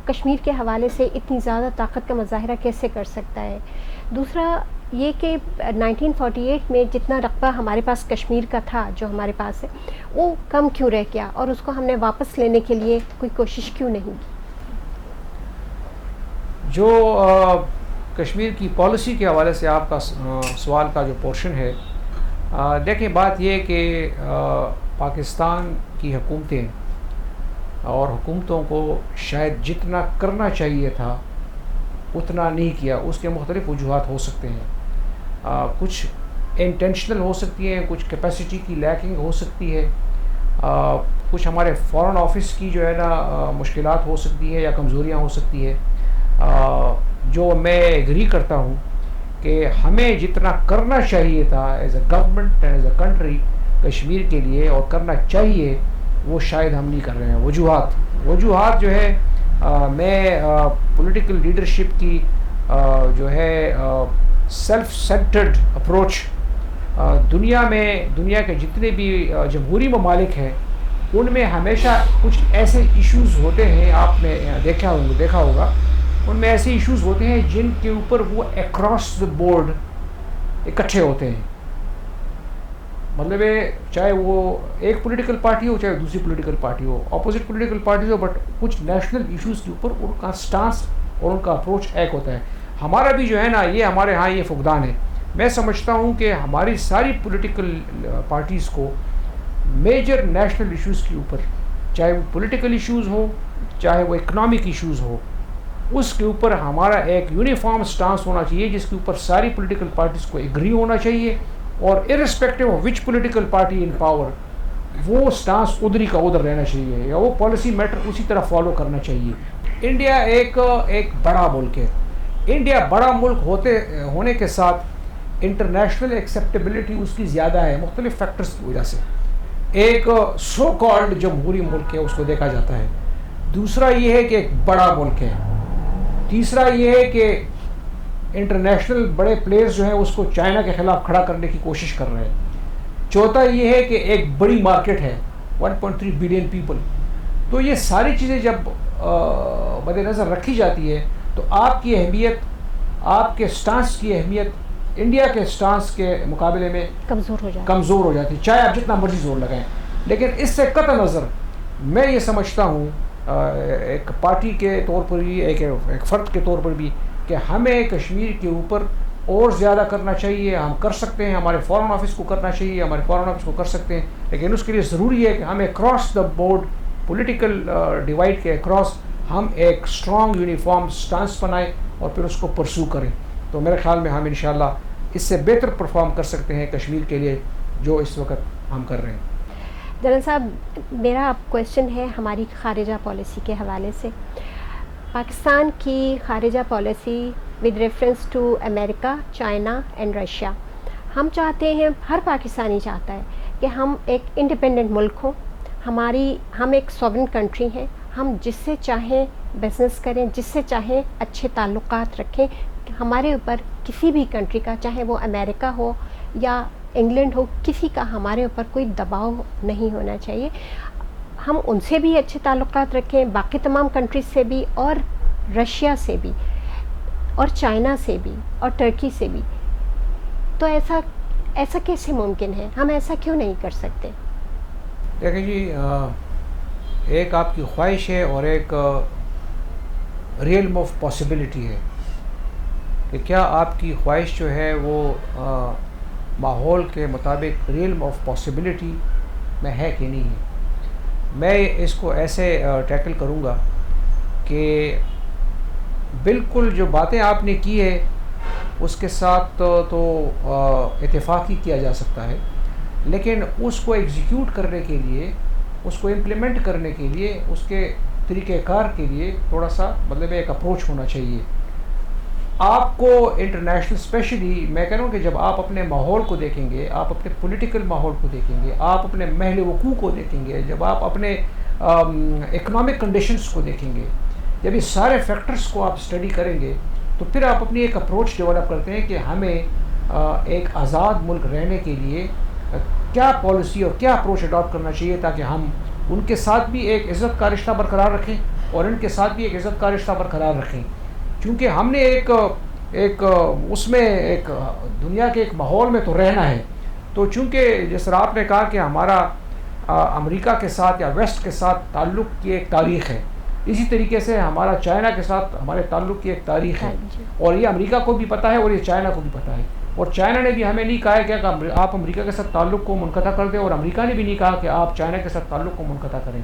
کشمیر کے حوالے سے اتنی زیادہ طاقت کا مظاہرہ کیسے کر سکتا ہے؟ دوسرا یہ کہ 1948 میں جتنا رقبہ ہمارے پاس کشمیر کا تھا جو ہمارے پاس ہے وہ کم کیوں رہ گیا، اور اس کو ہم نے واپس لینے کے لیے کوئی کوشش کیوں نہیں کی؟ جو کشمیر کی پالیسی کے حوالے سے آپ کا سوال کا جو پورشن ہے، دیکھیں بات یہ کہ پاکستان کی حکومتیں اور حکومتوں کو شاید جتنا کرنا چاہیے تھا اتنا نہیں کیا۔ اس کے مختلف وجوہات ہو سکتے ہیں، کچھ انٹینشنل ہو سکتی ہیں، کچھ کیپیسٹی کی لیکنگ ہو سکتی ہے، کچھ ہمارے فارن آفس کی جو ہے نا مشکلات ہو سکتی ہے یا کمزوریاں ہو سکتی ہے، جو میں ایگری کرتا ہوں کہ ہمیں جتنا کرنا چاہیے تھا as a government and as a country Kashmir کے لیے اور کرنا چاہیے، وہ شاید ہم نہیں کر رہے ہیں۔ وجوہات جو ہے، میں پولیٹیکل لیڈرشپ کی جو ہے سیلف سینٹرڈ اپروچ، دنیا کے جتنے بھی جمہوری ممالک ہیں ان میں ہمیشہ کچھ ایسے ایشوز ہوتے ہیں، آپ نے دیکھا ہوگا، ان میں ایسے ایشوز ہوتے ہیں جن کے اوپر وہ اکراس دا بورڈ اکٹھے ہوتے ہیں، مطلب چاہے وہ ایک پولیٹیکل پارٹی ہو چاہے دوسری political party who, opposite political party who, but کچھ نیشنل ایشوز کے اوپر ان کا سٹانس اور ان کا اپروچ ایک ہوتا ہے۔ ہمارا بھی جو ہے نا، یہ ہمارے ہاں یہ فقدان ہے۔ میں سمجھتا ہوں کہ ہماری ساری پولیٹیکل پارٹیز کو میجر نیشنل ایشوز کے اوپر، چاہے وہ پولیٹیکل ایشوز ہو چاہے وہ اکنامک ایشوز ہو، اس کے اوپر ہمارا ایک یونیفارم سٹانس ہونا چاہیے جس کے اوپر ساری پولیٹیکل پارٹیز کو ایگری ہونا چاہیے، اور irrespective of which political party in power, وہ سٹانس ادھر کا ادھر رہنا چاہیے یا وہ پالیسی میٹر اسی طرح فالو کرنا چاہیے۔ انڈیا ایک بڑا ملک ہے، انڈیا بڑا ملک ہونے کے ساتھ انٹرنیشنل ایکسیپٹیبلٹی اس کی زیادہ ہے مختلف فیکٹرز کی وجہ سے۔ ایک سو کالڈ جمہوری ملک ہے، اس کو دیکھا جاتا ہے۔ دوسرا یہ ہے کہ ایک بڑا ملک ہے۔ تیسرا یہ ہے کہ انٹرنیشنل بڑے پلیئرز جو ہیں اس کو چائنا کے خلاف کھڑا کرنے کی کوشش کر رہے ہیں۔ چوتھا یہ ہے کہ ایک بڑی مارکیٹ ہے، 1.3 بلین پیپل۔ تو یہ ساری چیزیں جب مد نظر رکھی جاتی ہے تو آپ کی اہمیت، آپ کے سٹانس کی اہمیت انڈیا کے سٹانس کے مقابلے میں کمزور ہو جاتی ہے، چاہے آپ جتنا مرضی زور لگائیں۔ لیکن اس سے قطع نظر میں یہ سمجھتا ہوں ایک پارٹی کے طور پر بھی، ایک فرد کے طور پر بھی، کہ ہمیں کشمیر کے اوپر اور زیادہ کرنا چاہیے۔ ہم کر سکتے ہیں، ہمارے فارن آفس کو کرنا چاہیے، ہمارے فارن آفس کو کر سکتے ہیں، لیکن اس کے لیے ضروری ہے کہ ہمیں cross the board political divide کے اکراس ہم ایک اسٹرانگ یونیفارم سٹانس بنائیں اور پھر اس کو پرسو کریں۔ تو میرے خیال میں ہم انشاءاللہ اس سے بہتر پرفارم کر سکتے ہیں کشمیر کے لیے جو اس وقت ہم کر رہے ہیں۔ جنرل صاحب میرا اب کویشچن ہے ہماری خارجہ پالیسی کے حوالے سے. پاکستان کی خارجہ policy with reference to America, China and Russia. ہم چاہتے ہیں، ہر پاکستانی چاہتا ہے کہ ہم ایک انڈیپینڈنٹ ملک ہوں. ہم ایک سوورن کنٹری ہیں. ہم جس سے چاہیں بزنس کریں، جس سے چاہیں اچھے تعلقات رکھیں. ہمارے اوپر کسی بھی کنٹری کا، چاہے وہ امریکہ ہو یا انگلینڈ ہو، کسی کا ہمارے اوپر کوئی دباؤ نہیں ہونا چاہیے. ہم ان سے بھی اچھے تعلقات رکھیں، باقی تمام کنٹریز سے بھی، اور رشیا سے بھی، اور چائنا سے بھی، اور ترکی سے بھی. تو ایسا کیسے ممکن ہے؟ ہم ایسا کیوں نہیں کر سکتے؟ دیکھیں جی، ایک آپ کی خواہش ہے اور ایک ریئلم آف پاسبلٹی ہے کہ کیا آپ کی خواہش جو ہے وہ ماحول کے مطابق ریئلم آف پاسبلٹی میں ہے کہ نہیں ہے. میں اس کو ایسے ٹیکل کروں گا کہ بالکل جو باتیں آپ نے کی ہے اس کے ساتھ تو اتفاق ہی کیا جا سکتا ہے، لیکن اس کو ایگزیکیوٹ کرنے کے لیے، اس کو امپلیمنٹ کرنے کے لیے، اس کے طریقہ کار کے لیے تھوڑا سا مطلب ایک اپروچ ہونا چاہیے. آپ کو انٹرنیشنل، اسپیشلی میں کہہ رہا ہوں کہ جب آپ اپنے ماحول کو دیکھیں گے، آپ اپنے پولیٹیکل ماحول کو دیکھیں گے، آپ اپنے محل وقوع کو دیکھیں گے، جب آپ اپنے اکنامک کنڈیشنز کو دیکھیں گے، جب اس سارے فیکٹرز کو آپ اسٹڈی کریں گے تو پھر آپ اپنی ایک اپروچ ڈیولپ کرتے ہیں کہ ہمیں ایک آزاد ملک رہنے کے لیے کیا پالیسی اور کیا اپروچ اڈاپٹ کرنا چاہیے تاکہ ہم ان کے ساتھ بھی ایک عزت کا رشتہ برقرار رکھیں اور ان کے ساتھ بھی ایک عزت کا رشتہ برقرار رکھیں. کیونکہ ہم نے ایک اس میں ایک دنیا کے ایک ماحول میں تو رہنا ہے. تو چونکہ جس طرح آپ نے کہا کہ ہمارا امریکہ کے ساتھ یا ویسٹ کے ساتھ تعلق کی ایک تاریخ ہے، اسی طریقے سے ہمارا چائنا کے ساتھ ہمارے تعلق کی ایک تاریخ ہے، اور یہ امریکہ کو بھی پتہ ہے اور یہ چائنا کو بھی پتہ ہے. اور چائنا نے بھی ہمیں نہیں کہا ہے کہ آپ امریکہ کے ساتھ تعلق کو منقطع کر دیں، اور امریکہ نے بھی نہیں کہا کہ آپ چائنا کے ساتھ تعلق کو منقطع کریں.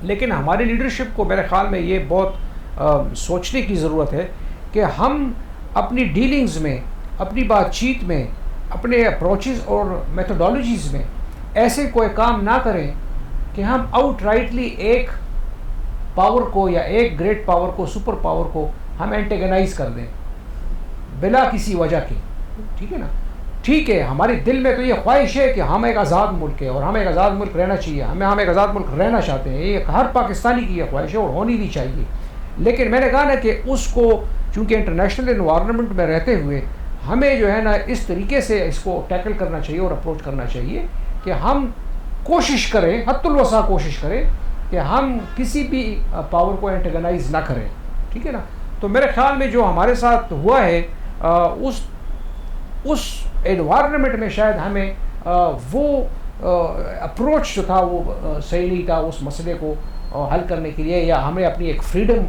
لیکن ہماری لیڈرشپ کو میرے خیال میں یہ بہت سوچنے کی ضرورت ہے کہ ہم اپنی ڈیلنگز میں، اپنی بات چیت میں، اپنے اپروچز اور میتھڈالوجیز میں ایسے کوئی کام نہ کریں کہ ہم آؤٹ رائٹلی ایک پاور کو یا ایک گریٹ پاور کو، سپر پاور کو ہم اینٹیگنائز کر دیں بلا کسی وجہ کے. ٹھیک ہے نا؟ ٹھیک ہے، ہمارے دل میں تو یہ خواہش ہے کہ ہم ایک آزاد ملک ہے اور ہم ایک آزاد ملک رہنا چاہیے، ہم ایک آزاد ملک رہنا چاہتے ہیں. یہ ہر پاکستانی کی یہ خواہش ہے اور ہونی بھی چاہیے. لیکن میں نے کہا نا کہ اس کو چونکہ انٹرنیشنل انوائرمنٹ میں رہتے ہوئے ہمیں جو ہے نا اس طریقے سے اس کو ٹیکل کرنا چاہیے اور اپروچ کرنا چاہیے کہ ہم کوشش کریں، حد الوسع کوشش کریں کہ ہم کسی بھی پاور کو اینٹیگنائز نہ کریں. ٹھیک ہے نا؟ تو میرے خیال میں جو ہمارے ساتھ ہوا ہے اس انوائرمنٹ میں شاید ہمیں وہ اپروچ جو تھا وہ صحیح نہیں تھا اس مسئلے کو حل کرنے کے لیے، یا ہمیں اپنی ایک فریڈم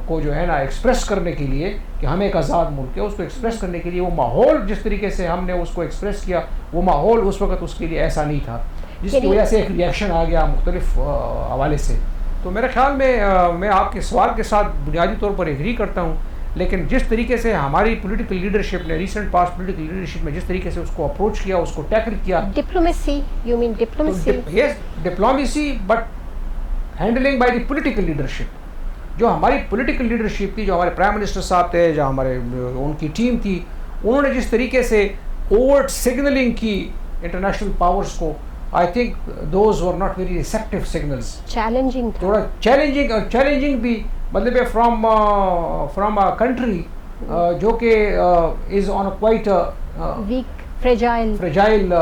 کو جو ہے نا ایکسپریس کرنے کے لیے کہ ہم ایک آزاد ملک ہے، اس کو ایکسپریس کرنے کے لیے وہ ماحول جس طریقے سے ہم نے اس کو ایکسپریس کیا، وہ ماحول اس وقت اس کے لیے ایسا نہیں تھا، جس کی وجہ سے ایک ریئیکشن آ گیا مختلف حوالے سے. تو میرے خیال میں آپ کے سوال کے ساتھ بنیادی طور پر ایگری کرتا ہوں، لیکن جس طریقے سے ہماری پولیٹیکل لیڈرشپ نے ریسنٹ پاسٹ پولیٹیکل لیڈرشپ میں جس طریقے سے اس کو اپروچ کیا، اس کو ٹیکل کیا، diplomacy, you mean diplomacy? Yes, diplomacy, but handling by the political leadership. جو ہماری پولیٹیکل لیڈرشپ تھی، جو ہمارے پرائم منسٹر صاحب تھے، جو ہمارے ان کی ٹیم تھی، انہوں نے جس طریقے سے اوورٹ سگنلنگ کی انٹرنیشنل پاورز کو، I think those were not very receptive signals. Challenging, تھوڑا چیلنجنگ بھی، مطلب فرام اے کنٹری جو کہ از آن کوائٹ ویک، فریجائل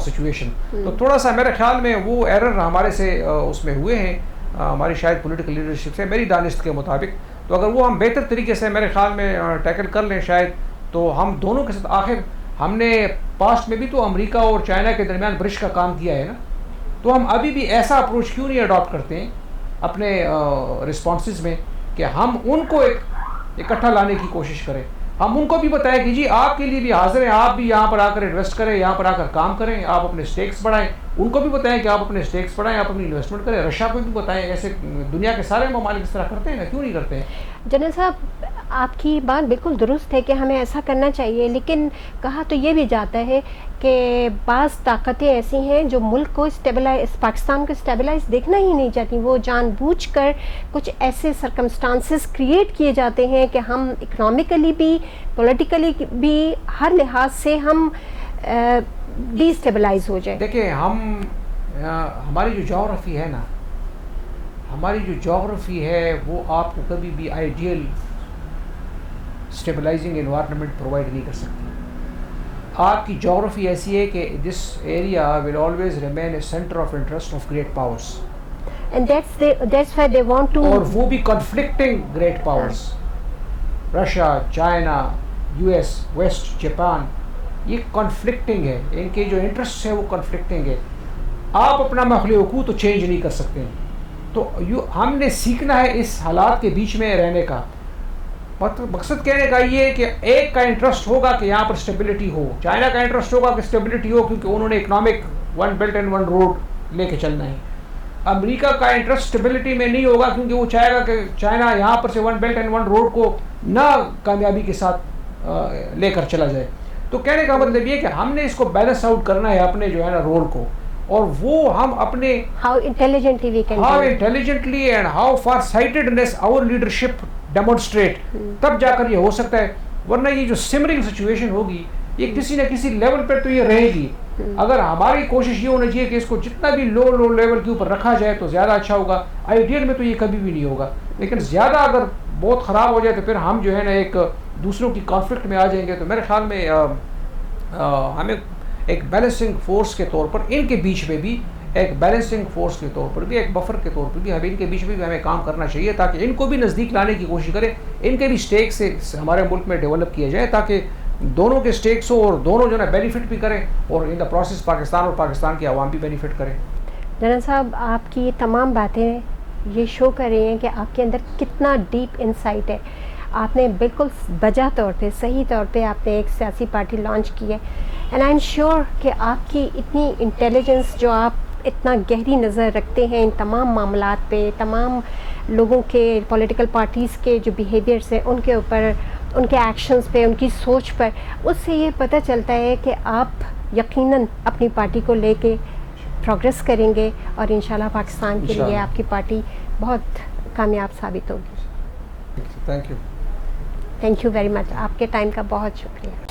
سچویشن. تو تھوڑا سا میرے خیال میں وہ ایرر ہمارے سے اس میں ہوئے ہیں ہماری شاید پولیٹیکل لیڈرشپ سے، میری دانست کے مطابق. تو اگر وہ ہم بہتر طریقے سے میرے خیال میں ٹیکل کر لیں شاید، تو ہم دونوں کے ساتھ، آخر ہم نے پاسٹ میں بھی تو امریکہ اور چائنا کے درمیان برج کا کام کیا ہے نا، تو ہم ابھی بھی ایسا اپروچ کیوں نہیں اڈاپٹ کرتے ہیں اپنے رسپانسز میں کہ ہم ان کو ایک اکٹھا لانے کی کوشش کریں. ہم ان کو بھی بتائیں کہ جی آپ کے لیے بھی حاضر ہیں، آپ بھی یہاں پر آ کر انویسٹ کریں، یہاں پر آ کر کام کریں، آپ اپنے اسٹیکس بڑھائیں، ان کو بھی بتائیں کہ آپ اپنے اسٹیکس بڑھائیں, آپ اپنی انویسٹمنٹ کریں. رشیا کو بھی بتائیں. ایسے دنیا کے سارے ممالک اس طرح کرتے ہیں نا, کیوں نہیں کرتے ہیں؟ جنرل صاحب آپ کی بات بالکل درست ہے کہ ہمیں ایسا کرنا چاہیے, لیکن کہا تو یہ بھی جاتا ہے کہ بعض طاقتیں ایسی ہیں جو ملک کو پاکستان کو اسٹیبلائز دیکھنا ہی نہیں چاہتی. وہ جان بوجھ کر کچھ ایسے سرکمسٹانسز کریٹ کیے جاتے ہیں کہ ہم اکنامکلی بھی, پولیٹیکلی بھی, ہر لحاظ سے ہم ڈی اسٹیبلائز ہو جائے. دیکھیں ہماری جو جغرافی ہے نا, ہماری جو جغرافی ہے وہ آپ کو کبھی بھی آئیڈیل اسٹیبلائزنگ انوائرمنٹ پرووائڈ نہیں کر سکتی. آپ کی جغرافی ایسی ہے کہ this area will always remain a centre of interest of great powers, And that's why they want to. اور وہ بھی conflicting great powers, Russia, China, US West, ویسٹ, جاپان, یہ کنفلکٹنگ ہے. ان کے جو انٹرسٹ ہے وہ کنفلکٹنگ ہے. آپ اپنا مخلوق حقوق تو چینج نہیں کر سکتے ہیں. تو ہم نے سیکھنا ہے اس حالات کے بیچ میں رہنے کا. مقصد کہنے کا یہ ہے کہ ایک کا انٹرسٹ ہوگا کہ یہاں پر اسٹیبلٹی ہو, چائنا کا انٹرسٹ ہوگا کہ اسٹیبلٹی ہو, کیونکہ انہوں نے economic one belt and one road لے کے چلنا ہے. امریکہ کا انٹرسٹ اسٹیبلٹی میں نہیں ہوگا, کیونکہ وہ چاہے گا کہ چائنا یہاں پر سے one belt and one road کو نہ کامیابی کے ساتھ لے کر چلا جائے. تو کہنے کا مطلب یہ کہ ہم نے اس کو بیلنس آؤٹ کرنا ہے اپنے جو ہے نا رول کو, اور وہ ہم اپنے how intelligently we can how do it. intelligently and how far sightedness our leadership demonstrate, تب جا کر یہ ہو سکتا ہے. ورنہ یہ جو سمرنگ سچویشن ہوگی یہ کسی نہ کسی لیول پر تو یہ رہے گی. اگر ہماری کوشش یہ ہونا چاہیے کہ اس کو جتنا بھی لو لیول کے اوپر رکھا جائے تو زیادہ اچھا ہوگا. آئیڈیل میں تو یہ کبھی بھی نہیں ہوگا, لیکن زیادہ اگر بہت خراب ہو جائے تو پھر ہم جو ہے نا ایک دوسروں کی کانفلکٹ میں آ جائیں گے. تو میرے خیال میں ہمیں ایک بیلنسنگ فورس کے طور پر ان کے بیچ میں بھی, ایک بیلنسنگ فورس کے طور پر بھی, ایک بفر کے طور پر بھی ہمیں ان کے بیچ میں بھی ہمیں کام کرنا چاہیے, تاکہ ان کو بھی نزدیک لانے کی کوشش کریں. ان کے بھی اسٹیک سے ہمارے ملک میں ڈیولپ کیا جائے, تاکہ دونوں کے اسٹیکس ہو اور دونوں جو ہے نا بینیفٹ بھی کریں, اور ان دا پروسیس پاکستان اور پاکستان کے عوام بھی بینیفٹ کریں. جنرل صاحب آپ کی تمام باتیں یہ شو کر رہی ہیں کہ آپ کے اندر کتنا ڈیپ انسائٹ ہے. آپ نے بالکل بجا طور پہ, صحیح طور پہ آپ نے ایک سیاسی پارٹی لانچ کی ہے, اینڈ آئی ایم شیور کہ آپ کی اتنی انٹیلیجنس, جو آپ اتنا گہری نظر رکھتے ہیں ان تمام معاملات پہ, تمام لوگوں کے, پولیٹیکل پارٹیز کے جو بیہیویئرس ہیں ان کے اوپر, ان کے ایکشنز پہ, ان کی سوچ پر, اس سے یہ پتہ چلتا ہے کہ آپ یقیناً اپنی پارٹی کو لے کے پروگریس کریں گے, اور انشاءاللہ پاکستان کے لیے آپ کی پارٹی بہت کامیاب ثابت ہوگی. Thank you. Thank you very much. آپ کے ٹائم کا بہت شکریہ.